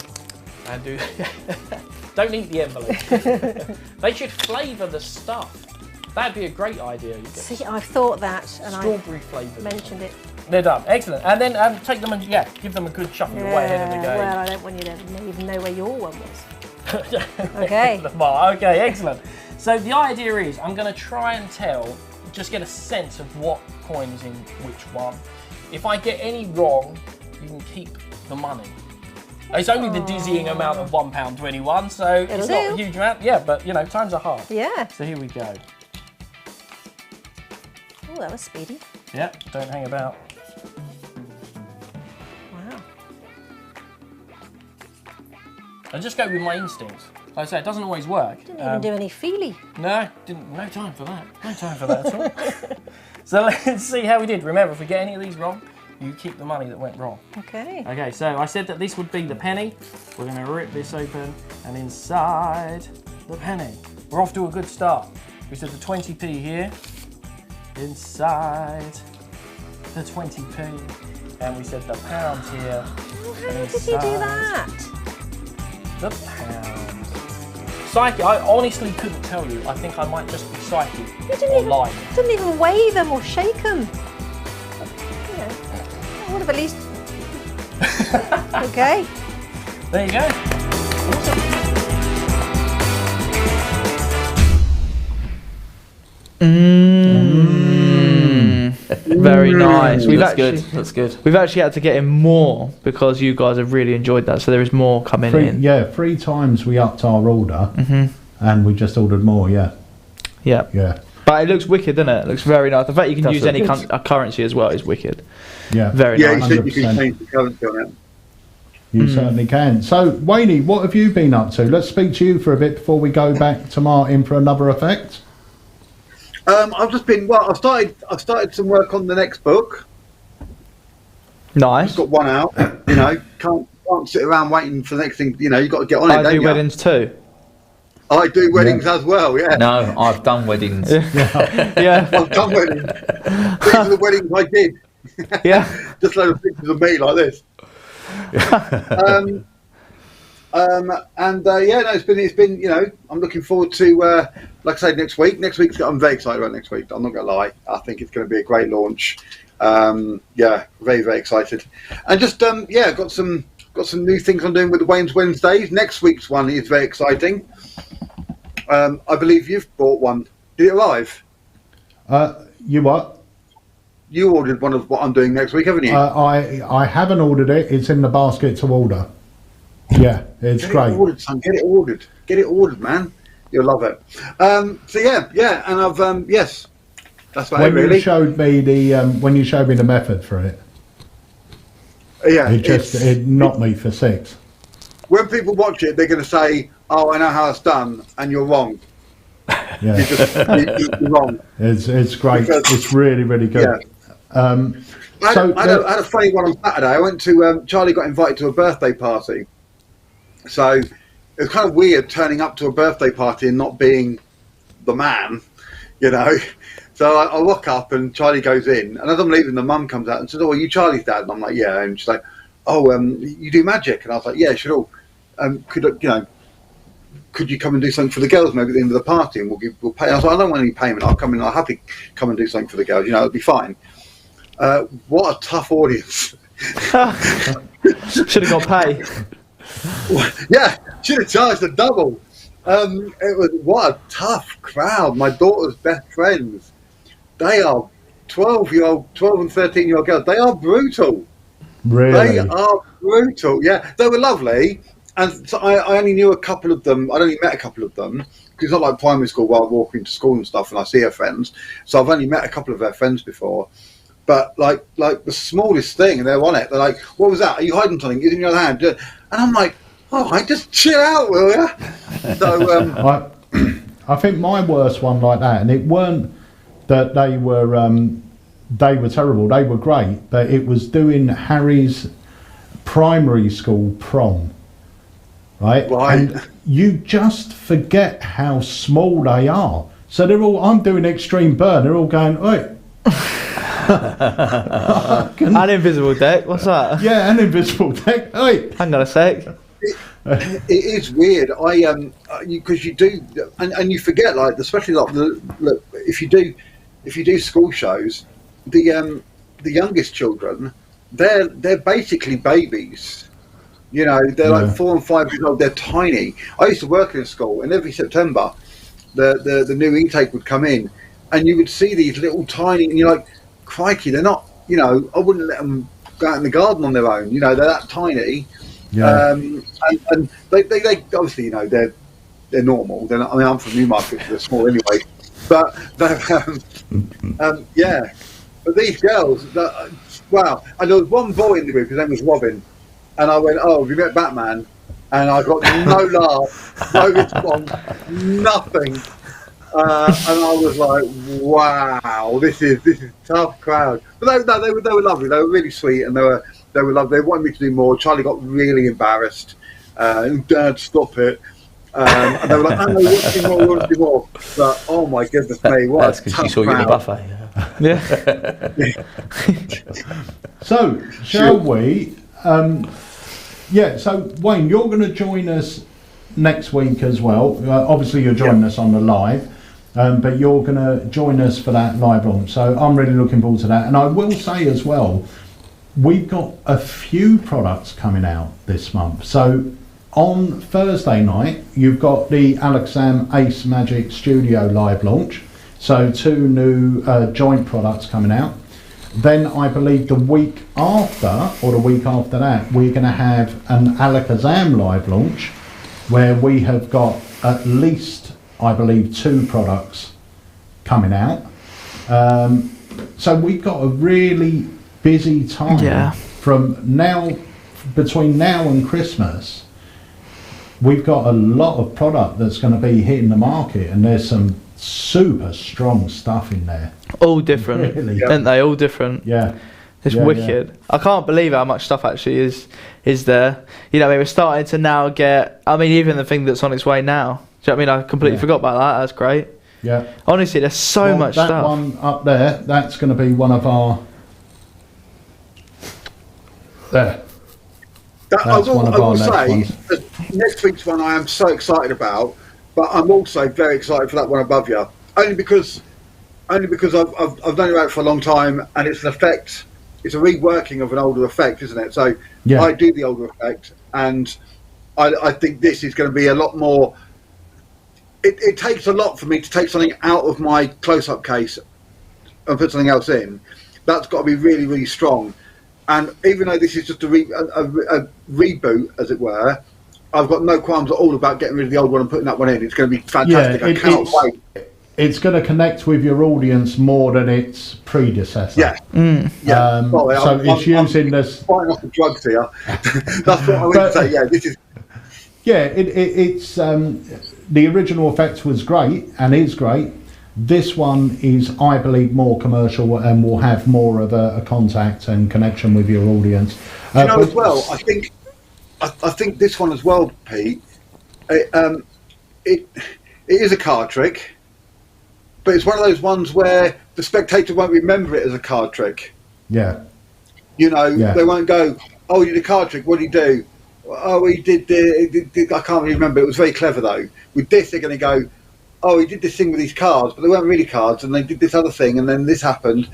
and do. Don't eat the envelope. They should flavour the stuff. That'd be a great idea. You get See, I've thought that, and strawberry flavour. I mentioned it. They're done. Excellent. And then take them and give them a good shuffle way ahead of the game. Well, I don't want you to even know where your one was. Okay. Okay, excellent. So the idea is I'm going to try and just get a sense of what coin is in which one. If I get any wrong, you can keep the money. It's only the dizzying amount of £1.21, so it's not a huge amount. Yeah, but times are hard. Yeah. So here we go. Oh, that was speedy. Yeah, don't hang about. Wow. I just go with my instincts. Like I say, it doesn't always work. Didn't even do any feely. No, no time for that. No time for that at all. So let's see how we did. Remember, if we get any of these wrong, you keep the money that went wrong. Okay. Okay, so I said that this would be the penny. We're going to rip this open, and inside the penny, we're off to a good start. We said the 20p here, inside the 20p, and we said the pound here. Oh, how did you do that? The pound. Psychic, I honestly couldn't tell you. I think I might just be psychic or lying. Didn't even weigh them or shake them. I would have at least. Okay. There you go. Very nice. That's good. We've actually had to get in more because you guys have really enjoyed that. So there is more coming in. Yeah, 3 times we upped our order, and we just ordered more. Yeah. But it looks wicked, doesn't it? It looks very nice. The fact you can use any currency as well is wicked. Yeah. Very Yeah, nice. you said you can change the currency on it. You certainly can. So, Wayne, what have you been up to? Let's speak to you for a bit before we go back to Martin for another effect. I've just been I've started some work on the next book. Nice. Just got one out. Can't sit around waiting for the next thing. You've got to get on it. I do weddings too. I do weddings as well. Yeah. No, I've done weddings. Yeah. I've done weddings. These are the weddings I did. Yeah. Just a load of pictures of me like this. It's been I'm looking forward to like I said next week. I'm very excited about next week. I'm not gonna lie. I think it's going to be a great launch. Very, very excited. And just got some new things I'm doing with the Wayne's Wednesdays. Next week's one is very exciting. I believe you've bought one. Did it arrive? You what? You ordered one of what I'm doing next week, haven't you? I haven't ordered it. It's in the basket to order. Yeah, it's great. Get it ordered, son. Get it ordered. Get it ordered, man. You'll love it. And I've yes, that's about it. Really. You showed me when you showed me the method for it. Yeah, it knocked me for 6. When people watch it, they're going to say, "Oh, I know how it's done," and you're wrong. Yeah, you're wrong. It's great. It's really, really good. Yeah. I had a funny one on Saturday. I went to Charlie got invited to a birthday party, so it was kind of weird turning up to a birthday party and not being the man, So I walk up and Charlie goes in, and as I'm leaving, the mum comes out and says, "Oh, are you Charlie's dad?" And I'm like, "Yeah." And she's like, "Oh, you do magic?" And I was like, "Yeah, sure. Could you come and do something for the girls maybe at the end of the party, and we'll pay?" I was like, "I don't want any payment. I'll happily come and do something for the girls. It'll be fine." What a tough audience. Should have got paid. Yeah, should have charged a double. What a tough crowd. My daughter's best friends. They are 12 and 13-year-old girls. They are brutal. Really? They are brutal. Yeah, they were lovely. And so I only knew a couple of them. I'd only met a couple of them because it's not like primary school where I walk into school and stuff and I see her friends. So I've only met a couple of their friends before. But like the smallest thing, and they're on it. They're like, "What was that? Are you hiding something? Is it in your hand?" And I'm like, "Oh, just chill out, will ya?" So I think my worst one like that, and it weren't that they were terrible. They were great, but it was doing Harry's primary school prom. Right? And you just forget how small they are. So I'm doing extreme burn. They're all going, "Oi." An invisible deck. What's that? Yeah, an invisible deck. Hey, Hang on a sec. It is weird. Because you do, and you forget, like, especially like look, if you do school shows, the youngest children, they're basically babies. You know, they're like 4 and 5 years old. They're tiny. I used to work in a school, and every September, the new intake would come in, and you would see these little tiny, and you're like, crikey, they're not. You know, I wouldn't let them go out in the garden on their own. You know, they're that tiny. yeah, And they obviously, you know, they're normal. They're not, I mean, I'm from Newmarket, so they're small anyway. But yeah. But these girls, wow. And there was one boy in the group. His name was Robin. And I went, "Oh, have you met Batman?" And I got no laugh, no response, nothing. And I was like, "Wow, this is a tough crowd." But they were lovely. They were really sweet, and they were lovely. They wanted me to do more. Charlie got really embarrassed. Dad, stop it. And they were like, "Oh, no, we want to do more." But oh my goodness me, what That's a because tough she saw you at the crowd. buffet. Yeah. So, shall we? Yeah, so Wayne, you're going to join us next week as well. Obviously, you're joining us on the live, but you're going to join us for that live launch. So I'm really looking forward to that. And I will say as well, we've got a few products coming out this month. So on Thursday night, you've got the Alakazam Ace Magic Studio live launch. So 2 new joint products coming out. Then I believe the week after, or the week after that, we're going to have an Alakazam live launch where we have got at least, I believe, 2 products coming out. So we've got a really busy time from now, between now and Christmas. We've got a lot of product that's going to be hitting the market, and there's some super strong stuff in there. All different, Really? aren't they? All different. Yeah. It's Yeah, wicked. yeah. I can't believe how much stuff actually is there. You know, I mean, we're starting to now get. I mean, even the thing that's on its way now. Do you know what I mean? I completely forgot about that. That's great. Yeah. Honestly, there's so much that stuff. one up there, that's going to be one of our. There. I will next say, ones. next week's one I am so excited about, but I'm also very excited for that one above you. Only because I've known about it for a long time, and it's an effect. It's a reworking of an older effect, isn't it? So Yeah. I do the older effect, and I think this is going to be a lot more. It takes a lot for me to take something out of my close-up case and put something else in. That's got to be really, really strong. And even though this is just a reboot, as it were, I've got no qualms at all about getting rid of the old one and putting that one in. It's going to be fantastic. I cannot wait. It's going to connect with your audience more than its predecessor. Yeah. Yeah. Sorry, so it's using this. Fighting off the drugs here. That's what I would say. Yeah, this is. Yeah, it's the original effect was great and is great. This one is, I believe, more commercial and will have more of a contact and connection with your audience. You know, as well, I think this one as well, Pete. It is a card trick, but it's one of those ones where the spectator won't remember it as a card trick. Yeah. You know, they won't go, "Oh, you did a card trick. What did he do? Oh, he did. I can't really remember. It was very clever though." With this, they're going to go, "Oh, he did this thing with these cards, but they weren't really cards, and they did this other thing, and then this happened,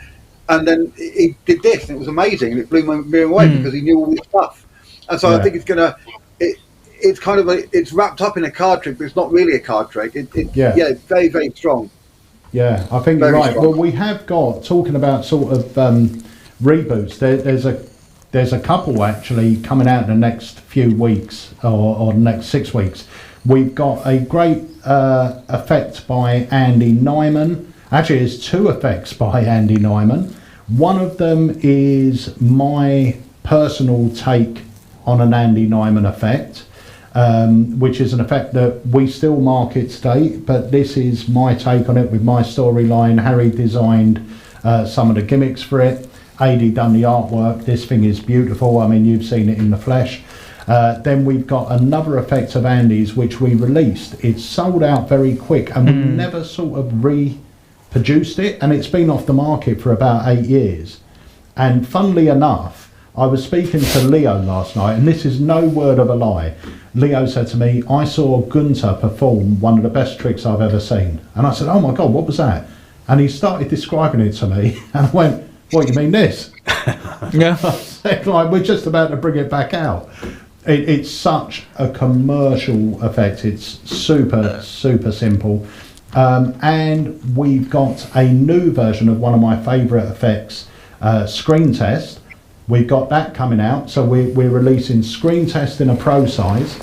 and then he did this, and it was amazing, and it blew me away because he knew all this stuff." And so I think it's gonna, it's kind of it's wrapped up in a card trick, but it's not really a card trick. It's very, very strong. Yeah, I think you're right. Strong. Well, we have got, talking about sort of reboots. There's a couple actually coming out in the next few weeks or next 6 weeks. We've got a great effect by Andy Nyman. Actually, there's 2 effects by Andy Nyman. One of them is my personal take on an Andy Nyman effect, which is an effect that we still market today, but this is my take on it with my storyline. Harry designed some of the gimmicks for it. AD done the artwork. This thing is beautiful. I mean, you've seen it in the flesh. Then we've got another effect of Andy's which we released. It's sold out very quick, and we never sort of produced it, and it's been off the market for about 8 years. And funnily enough, I was speaking to Leo last night, and this is no word of a lie. Leo said to me, I saw Gunter perform one of the best tricks I've ever seen. And I said, oh my God, what was that? And he started describing it to me, and I went, what, you mean this? Yeah. I said, like, we're just about to bring it back out. It's such a commercial effect. It's super simple. And we've got a new version of one of my favourite effects, Screen Test. We've got that coming out, so we're releasing Screen Test in a pro size,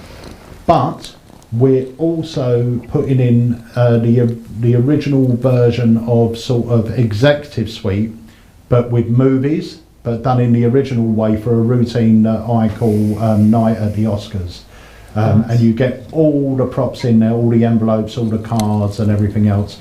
but we're also putting in the original version of sort of Executive Suite, but with movies, but done in the original way for a routine that I call Night at the Oscars. And you get all the props in there, all the envelopes, all the cards and everything else.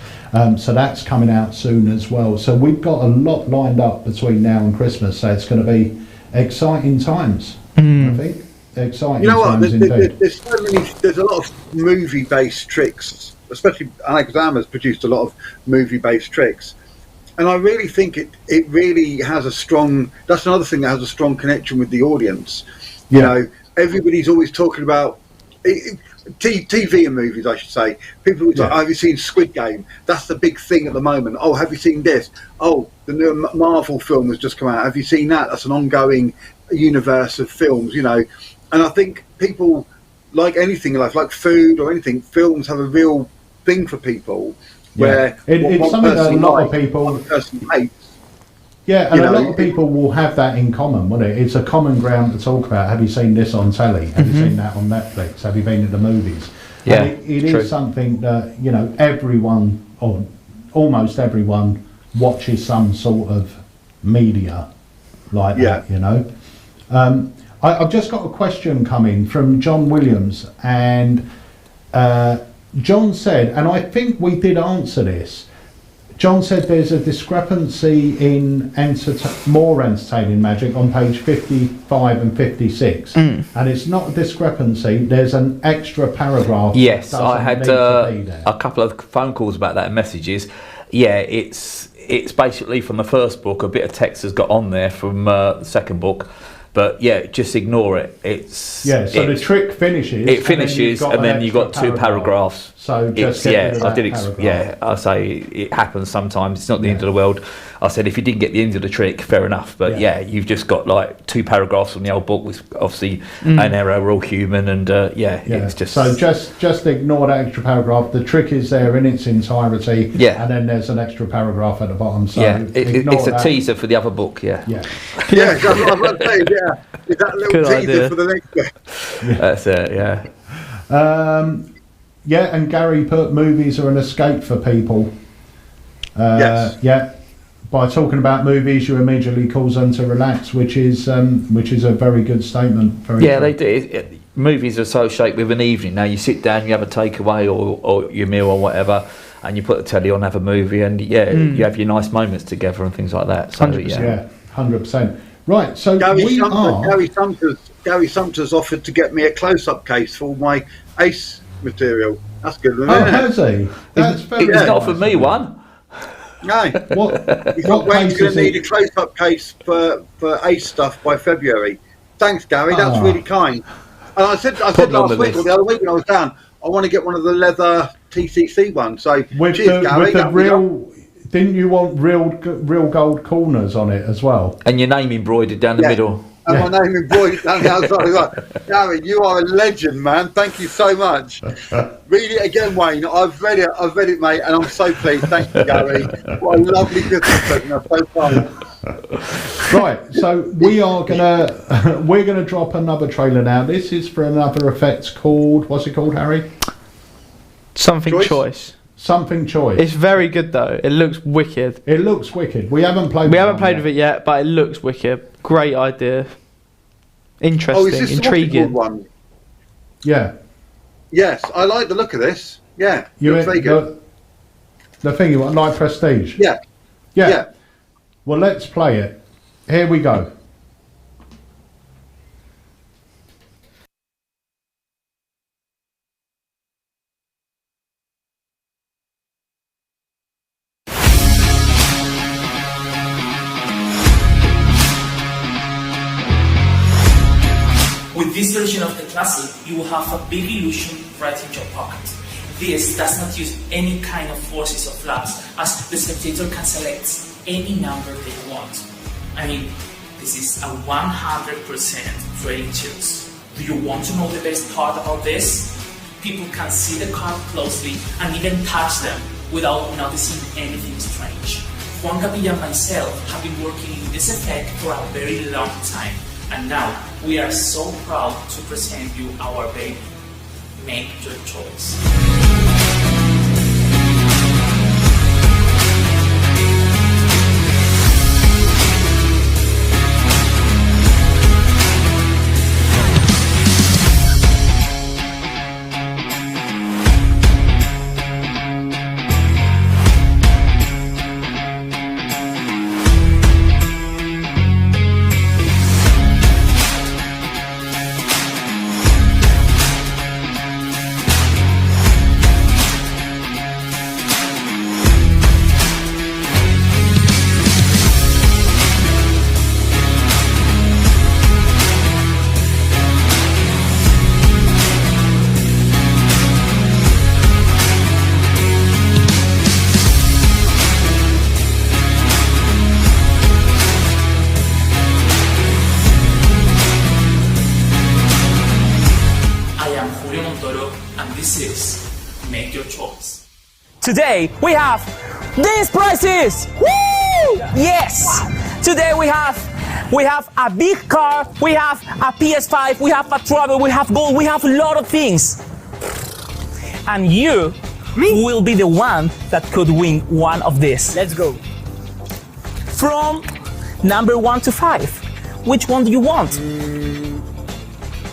So that's coming out soon as well. So we've got a lot lined up between now and Christmas. So it's going to be exciting times, I think. Exciting times indeed. There's a lot of movie-based tricks, especially Alakazam has produced a lot of movie-based tricks. And I really think it really has a strong, that's another thing that has a strong connection with the audience. You know, everybody's always talking about TV and movies, I should say. People will talk, have you seen Squid Game? That's the big thing at the moment. Oh, have you seen this? Oh, the new Marvel film has just come out. Have you seen that? That's an ongoing universe of films, you know. And I think people, like anything in life, like food or anything, films have a real thing for people. Where it's something that a lot of people, one person hates. Yeah, and a lot of people will have that in common, won't it? It's a common ground to talk about. Have you seen this on telly? Have you seen that on Netflix? Have you been to the movies? Yeah, and it is something that, you know, everyone, or almost everyone, watches some sort of media like that, you know. I've just got a question coming from John Williams, and John said, and I think we did answer this, John said there's a discrepancy in more entertaining magic on page 55 and 56, and it's not a discrepancy, there's an extra paragraph. Yes, I had a couple of phone calls about that and messages. Yeah, it's basically from the first book, a bit of text has got on there from the second book. But yeah, just ignore it. The trick finishes. It finishes, and then you've got two paragraphs. So just I say it happens sometimes. It's not the end of the world. I said if you didn't get the end of the trick, fair enough. But you've just got like two paragraphs from the old book, with obviously an error. We're all human, and it's just so just ignore that extra paragraph. The trick is there in its entirety. Yeah, and then there's an extra paragraph at the bottom. So it's a teaser for the other book. Yeah, that's what I was saying. Yeah, is that a little teaser for the next bit? That's it. Yeah. And Gary put movies are an escape for people. Yes. Yeah. By talking about movies, you immediately cause them to relax, which is a very good statement. They do. Movies are associated with an evening. Now you sit down, you have a takeaway or your meal or whatever, and you put the telly on, have a movie, and you have your nice moments together and things like that. So 100%. 100%. Right. So Gary Sumter's offered to get me a close-up case for my Ace material. That's good, isn't it? Oh, has he? That's very He's not offered me one. No. He's not going to need a close-up case for Ace stuff by February. Thanks, Gary. That's really kind. And I said last week or the other week when I was down, I want to get one of the leather TCC ones. So cheers, Gary. Didn't you want real gold corners on it as well? And your name embroidered down the middle. And my name embroidered down the outside. Gary, you are a legend, man. Thank you so much. Read it again, Wayne. I've read it, mate, and I'm so pleased. Thank you, Gary. What a lovely Christmas present. That's so fun. Right, so we're gonna drop another trailer now. This is for another effect called, what's it called, Harry? Something choice. Something choice. It's very good though. It looks wicked. We haven't played with it yet, but it looks wicked. Great idea. Interesting, is this intriguing. The one? Yeah. Yes, I like the look of this. Yeah. Looks very good. The thing you want, like Prestige. Yeah. Well, let's play it. Here we go. this version of the Classic, you will have a big illusion right in your pocket. This does not use any kind of forces or flaps, as the spectator can select any number they want. I mean, this is a 100% trading choose. Do you want to know the best part about this? People can see the card closely and even touch them without noticing anything strange. Juan Capilla and myself have been working in this effect for a very long time, and now we are so proud to present you our baby. Make your choice. Make your choice. Today we have these prizes! Woo! Yes! Today we have a big car, we have a PS5, we have a travel, we have gold, we have a lot of things. And you will be the one that could win one of these. Let's go. From number 1 to 5. Which one do you want?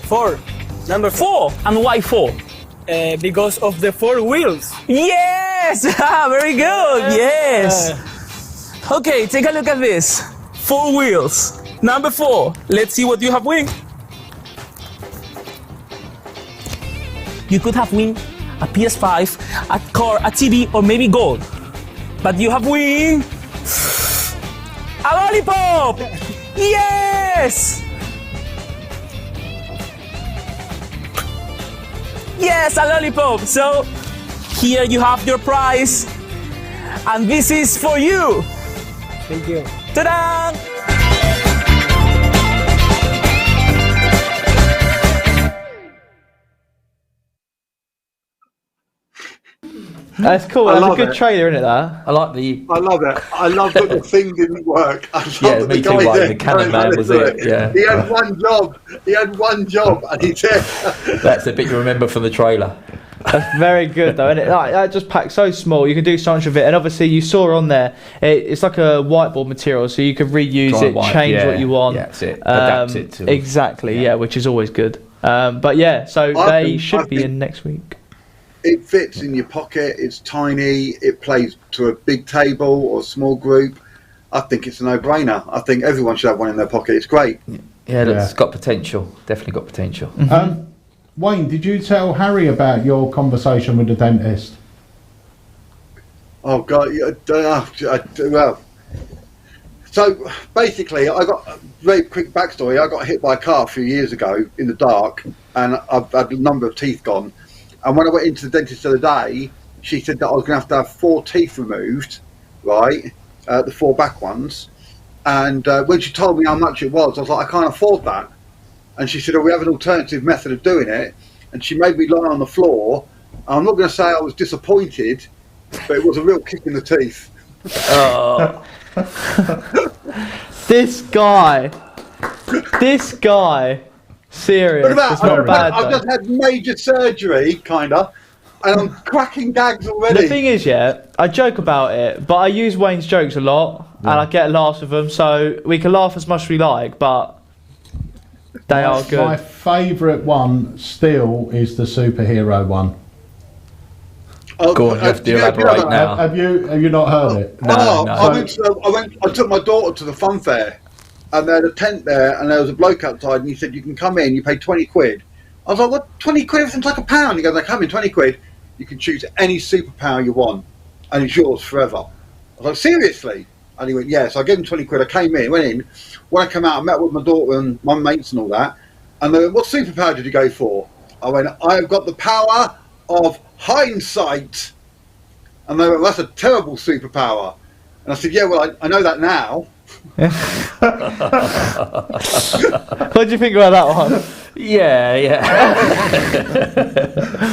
4. Number 4. And why 4? Because of the 4 wheels. Yes! Very good, yes. Okay, take a look at this. 4 wheels. Number 4. Let's see what you have win. You could have win a PS5, a car, a TV, or maybe gold. But you have win a lollipop! Yes! Yes, a lollipop! So, here you have your prize. And this is for you! Thank you. Ta-da! That's cool. I That's a love good it. trailer, isn't it? That. I like the I love it. I love that the thing didn't work. I love Yeah, that me the too, guy like, there the cannon man going was into it, yeah. He had one job. He had one job, and he did. that's the bit you remember from the trailer. That's very good though, isn't it? Like, that just packs so small. You can do so much with it, and obviously you saw on there, it's like a whiteboard material, so you can reuse Dry it, white, change yeah. what you want. Yeah, that's it. Adapt it to exactly, yeah, which is always good. But yeah, so they should be in next week. It fits in your pocket. It's tiny. It plays to a big table or a small group. I think it's a no-brainer. I think everyone should have one in their pocket. It's great. Yeah, it's got potential. Definitely got potential. Wayne, did you tell Harry about your conversation with the dentist? Oh God! Well, so basically, I got a very quick backstory. I got hit by a car a few years ago in the dark, and I've had a number of teeth gone. And when I went into the dentist the other day, she said that I was going to have 4 teeth removed, right? The 4 back ones. And when she told me how much it was, I was like, I can't afford that. And she said, oh, we have an alternative method of doing it. And she made me lie on the floor. I'm not going to say I was disappointed, but it was a real kick in the teeth. Oh. This guy. Serious. But about, it's not bad. I've just had major surgery, kind of, and I'm cracking gags already. The thing is, yeah, I joke about it, but I use Wayne's jokes a lot, and I get laughs with them, so we can laugh as much as we like, but they are good. My favourite one still is the superhero one. Go on, you have to elaborate now. Have you not heard it? No. I took my daughter to the fun fair, and they had a tent there, and there was a bloke outside, and he said, you can come in, you pay 20 quid. I was like, what, 20 quid? Everything's like £1. He goes, I come in, 20 quid, you can choose any superpower you want, and it's yours forever. I was like, seriously? And he went, yeah. So I gave him 20 quid, I came in, went in. When I came out, I met with my daughter and my mates and all that, And they went, what superpower did you go for? I went, I've got the power of hindsight. And they went, well, that's a terrible superpower. And I said, yeah, well, I know that now. What do you think about that one? Yeah.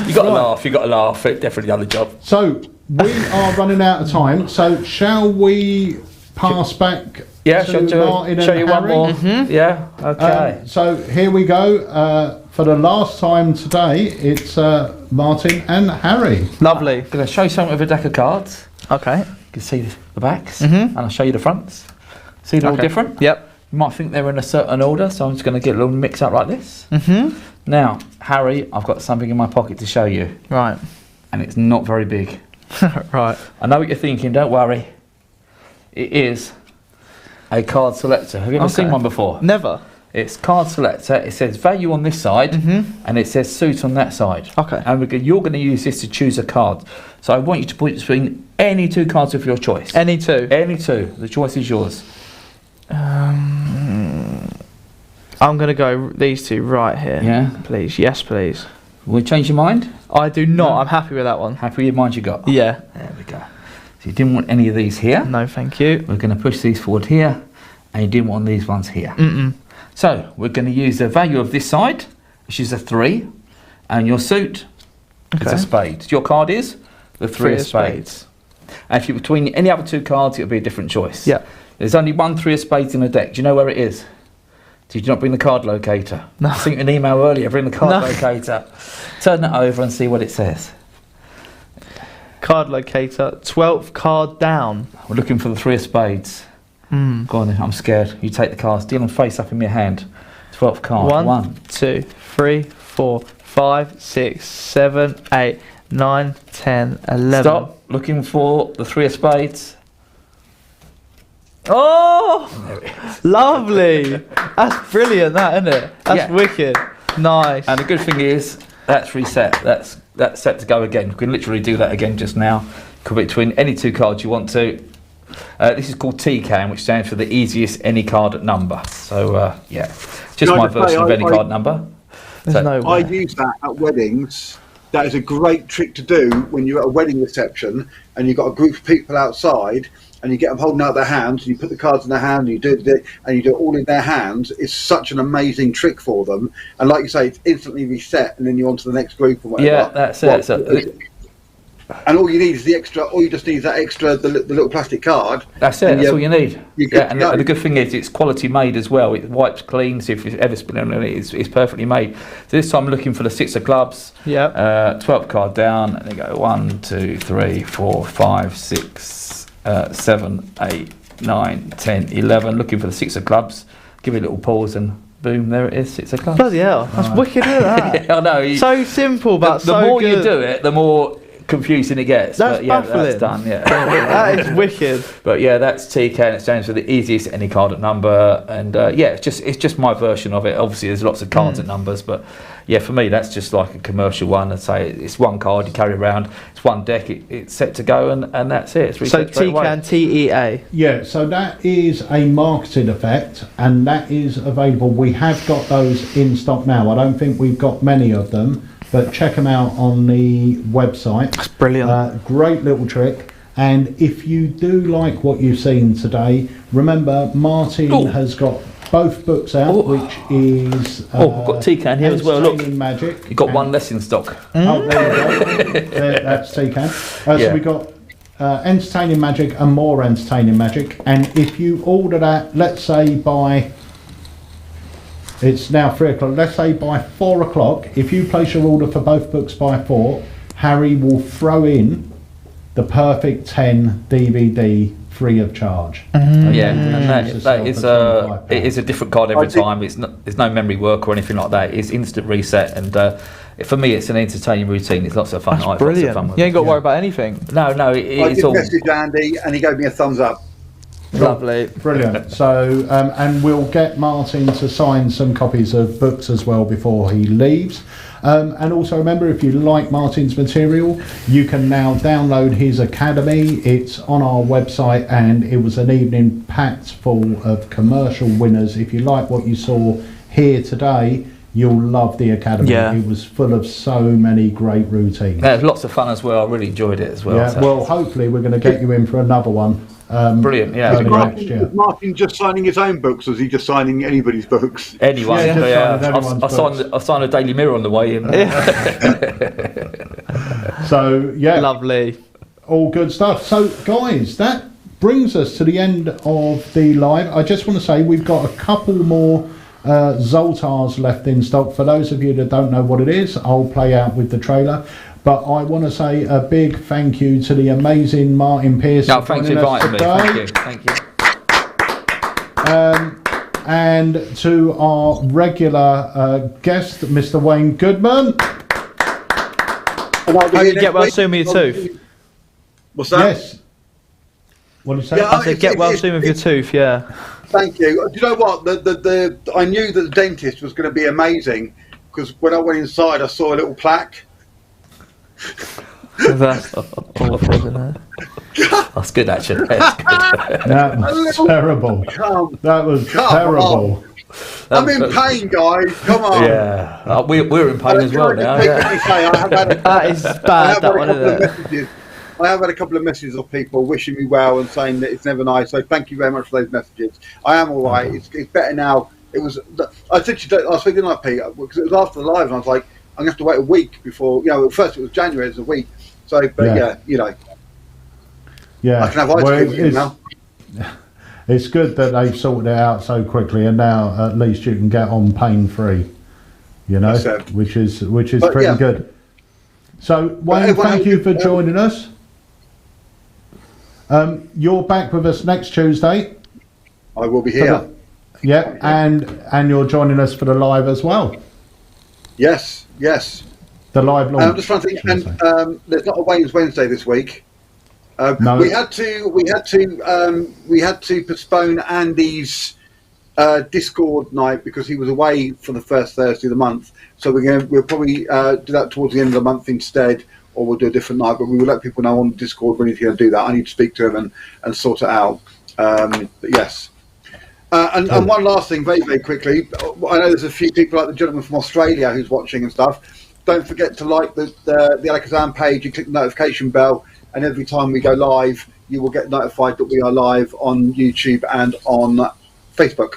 You got to laugh. You got to laugh. It definitely done the job. So we are running out of time. So shall we pass back to Martin show and you Harry? one more. Yeah. Okay. So here we go. For the last time today, it's Martin and Harry. Lovely. I'm going to show you something with a deck of cards. Okay. You can see the backs, and I'll show you the fronts. See, they're all different. Yep. You might think they're in a certain order, so I'm just going to get a little mix up like this. Now, Harry, I've got something in my pocket to show you. Right. And it's not very big. Right. I know what you're thinking, don't worry. It is a card selector. Have you ever seen one before? Never. It's card selector. It says value on this side, and it says suit on that side. Okay. And you're going to use this to choose a card. So I want you to put between any two cards of your choice. Any two? Any two. The choice is yours. I'm going to go these two right here. Yeah? Please. Yes, please. Will you change your mind? I do not. No. I'm happy with that one. Happy with your mind you got? Yeah. There we go. So you didn't want any of these here. No, thank you. We're going to push these forward here, and you didn't want these ones here. So we're going to use the value of this side, which is a 3, and your suit is a spade. Your card is the 3 of spades. And if you're between any other two cards, it'll be a different choice. Yeah. There's only one 3 of spades in the deck. Do you know where it is? Did you not bring the card locator? No. I sent you an email earlier. Bring the card locator. Turn it over and see what it says. Card locator, 12th card down. We're looking for the 3 of spades. Go on then, I'm scared. You take the cards, deal them face up in your hand. 12th card. 1, 2, 3, 4, 5, 6, 7, 8, 9, 10, 11. Stop looking for the 3 of spades. Oh! Lovely! That's brilliant, that, isn't it? That's wicked. Nice. And the good thing is, that's reset. That's set to go again. You can literally do that again just now. Could be between any two cards you want to. This is called TCAN, which stands for the easiest any card number. So, yeah, just my version of any card number. I use that at weddings. That is a great trick to do when you're at a wedding reception and you've got a group of people outside and you get them holding out their hands and you put the cards in their hand and you do it all in their hands. It's such an amazing trick for them. And like you say, it's instantly reset and then you're on to the next group and whatever. Yeah, that's it. And all you need is the extra. All you just need is that extra, the little plastic card. That's it. That's all you need. And the good thing is, it's quality made as well. It wipes clean. So if you've ever spit on it, it's perfectly made. So this time, I'm looking for the 6 of clubs. Yeah. 12th card down, and they go 1, 2, 3, 4, 5, 6, 7, 8, 9, 10, 11. Looking for the 6 of clubs. Give it a little pause and. Boom, there it is, 6 of clubs. Bloody hell, that's wicked, isn't that? I know. So simple, but the more you do it, the more confusing it gets. That's baffling. That's done. Yeah, that is wicked. But yeah, that's TK. It stands for the easiest any card at number, and yeah, it's just my version of it. Obviously, there's lots of cards at numbers, but yeah, for me, that's just like a commercial one. And say it's one card you carry around. It's one deck. It's set to go, and that's it. It's so TCAN TEA. Yeah, so that is a marketing effect, and that is available. We have got those in stock now. I don't think we've got many of them. But check them out on the website. That's brilliant. Great little trick. And if you do like what you've seen today, remember Martin has got both books out, which is we've got TCAN here as well. Look, Magic. You've got one less in stock. Oh, there you go. That's TCAN. So we've got Entertaining Magic and More Entertaining Magic. And if you order that, let's say by... It's now 3 o'clock. Let's say by 4 o'clock, if you place your order for both books by 4, Harry will throw in the Perfect 10 DVD free of charge. Yeah, and that is it is a different card every time. There's no memory work or anything like that. It's instant reset, and for me, it's an entertaining routine. It's lots of fun. That's brilliant. Fun with you ain't got to worry about anything. No, I it's did all message Andy, and he gave me a thumbs up. Lovely. Brilliant. So, and we'll get Martin to sign some copies of books as well before he leaves. And also remember, if you like Martin's material, you can now download his academy. It's on our website, and it was an evening packed full of commercial winners. If you like what you saw here today, you'll love the Academy. Yeah. It was full of so many great routines. Yeah, it was lots of fun as well. I really enjoyed it as well. Yeah, so. well, hopefully we're going to get you in for another one. Brilliant, yeah. early next year. Is Martin just signing his own books, or is he just signing anybody's books? Anyone, Yeah, just yeah. signing everyone's I signed a Daily Mirror on the way in. So, yeah. Lovely. All good stuff. So, guys, that brings us to the end of the live. I just want to say we've got a couple more Zoltars left in stock. For those of you that don't know what it is, I'll play out with the trailer. But I want to say a big thank you to the amazing Martin Pearce. No, thanks for inviting me. Thank you. And to our regular guest, Mr. Wayne Goodman. Hope you get well soon with your tooth. What's that? Yes. What did you say? Yeah, I said get well soon with your tooth, yeah. Thank you. Do you know what? I knew that the dentist was going to be amazing, because when I went inside, I saw a little plaque. That's awful, isn't it? That's good, actually. That's good. That was terrible. That was terrible. I'm in pain, guys. Come on. Yeah, we're in pain as well now. Yeah. That is bad, that one, isn't it? I have had a couple of messages of people wishing me well and saying that it's never nice. So thank you very much for those messages. I am all right. It's better now. It was. I said to you, I was thinking like Peter, because it was after the live, and I was like, I'm going to have to wait a week before. You know, at first it was January, it was a week. So, but yeah you know. Yeah. I can have ice cream now. It's good that they've sorted it out so quickly, and now at least you can get on pain free. You know, which is pretty good. So Wayne, thank you for joining us. You're back with us next Tuesday. I will be here. Yeah, and you're joining us for the live as well. Yes. The live launch. I'm just trying to think. And there's not a Wayne's Wednesday this week. No. We had to postpone Andy's Discord night because he was away for the first Thursday of the month. So we'll probably do that towards the end of the month instead, or we'll do a different night. But we will let people know on Discord when he's going to do that. I need to speak to him and sort it out. But yes. And one last thing, very, very quickly. I know there's a few people, like the gentleman from Australia who's watching and stuff. Don't forget to like the Alakazam page and click the notification bell. And every time we go live, you will get notified that we are live on YouTube and on Facebook.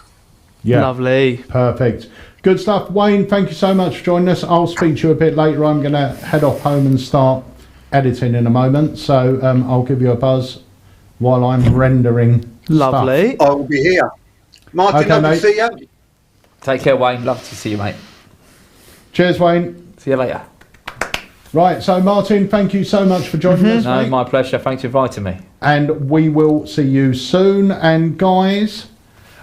Yeah. Lovely. Perfect. Good stuff. Wayne, thank you so much for joining us. I'll speak to you a bit later. I'm going to head off home and start editing in a moment. So I'll give you a buzz while I'm rendering Lovely. stuff. I will be here. Martin, Okay, love mate. to see you. Take care, Wayne. Love to see you, mate. Cheers, Wayne. See you later. Right, so Martin, thank you so much for joining us, No, mate. my pleasure. Thanks for inviting me. And we will see you soon. And guys,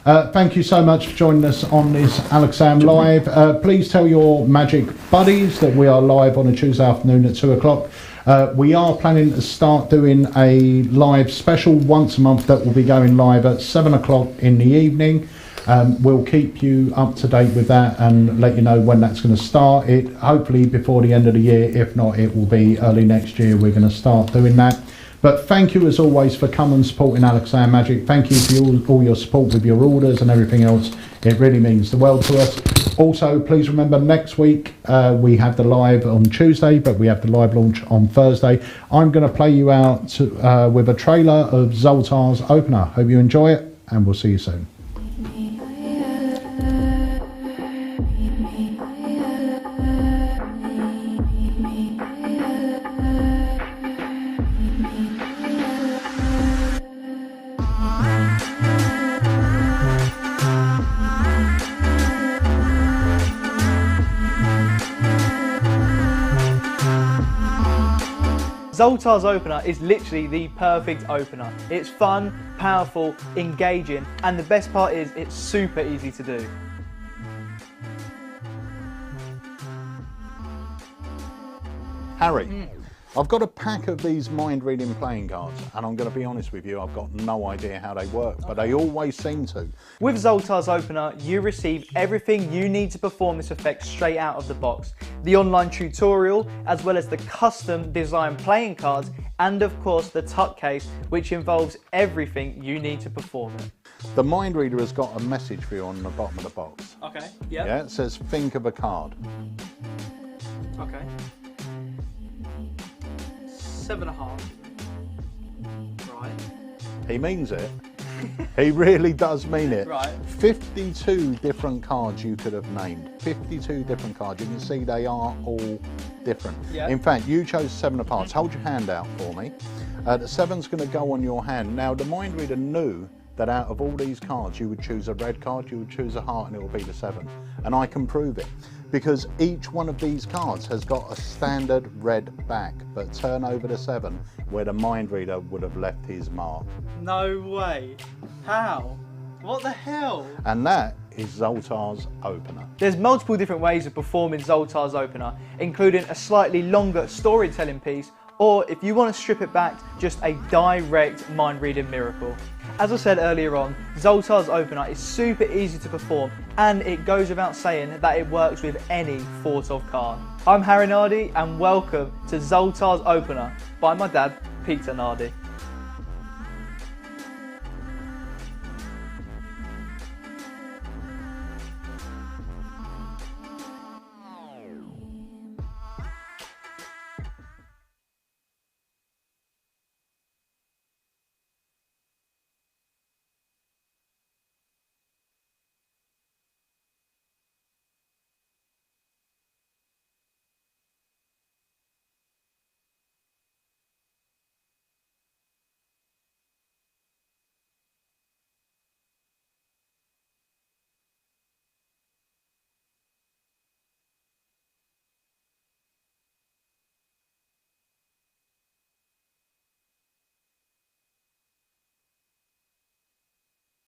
thank you so much for joining us on this Alakazam Live. Please tell your magic buddies that we are live on a Tuesday afternoon at 2 o'clock. We are planning to start doing a live special once a month that will be going live at 7 o'clock in the evening. We'll keep you up to date with that and let you know when that's going to start. It hopefully before the end of the year. If not, it will be early next year. We're going to start doing that. But thank you as always for coming and supporting Alakazam Magic. Thank you for all your support with your orders and everything else. It really means the world to us. Also, please remember next week we have the live on Tuesday, but we have the live launch on Thursday. I'm going to play you out with a trailer of Zoltar's opener. Hope you enjoy it, and we'll see you soon. Zoltar's opener is literally the perfect opener. It's fun, powerful, engaging, and the best part is it's super easy to do. Harry, I've got a pack of these mind-reading playing cards, and I'm going to be honest with you, I've got no idea how they work, but they always seem to. With Zoltar's opener, you receive everything you need to perform this effect straight out of the box. The online tutorial, as well as the custom design playing cards, and of course the tuck case, which involves everything you need to perform it. The mind reader has got a message for you on the bottom of the box. Okay. Yeah. Yeah, it says think of a card. Okay. 7.5. Right. He means it. He really does mean it. Right. 52 different cards you could have named. 52 different cards. You can see they are all different. Yeah. In fact, you chose 7 of hearts. Hold your hand out for me. The 7's going to go on your hand. Now, the mind reader knew that out of all these cards, you would choose a red card, you would choose a heart, and it will be the 7. And I can prove it. Because each one of these cards has got a standard red back, but turn over the 7 where the mind reader would have left his mark. No way. How? What the hell? And that is Zoltar's opener. There's multiple different ways of performing Zoltar's opener, including a slightly longer storytelling piece, or if you want to strip it back, just a direct mind reading miracle. As I said earlier on, Zoltar's opener is super easy to perform, and it goes without saying that it works with any thought of card. I'm Harry Nardi, and welcome to Zoltar's opener by my dad, Peter Nardi.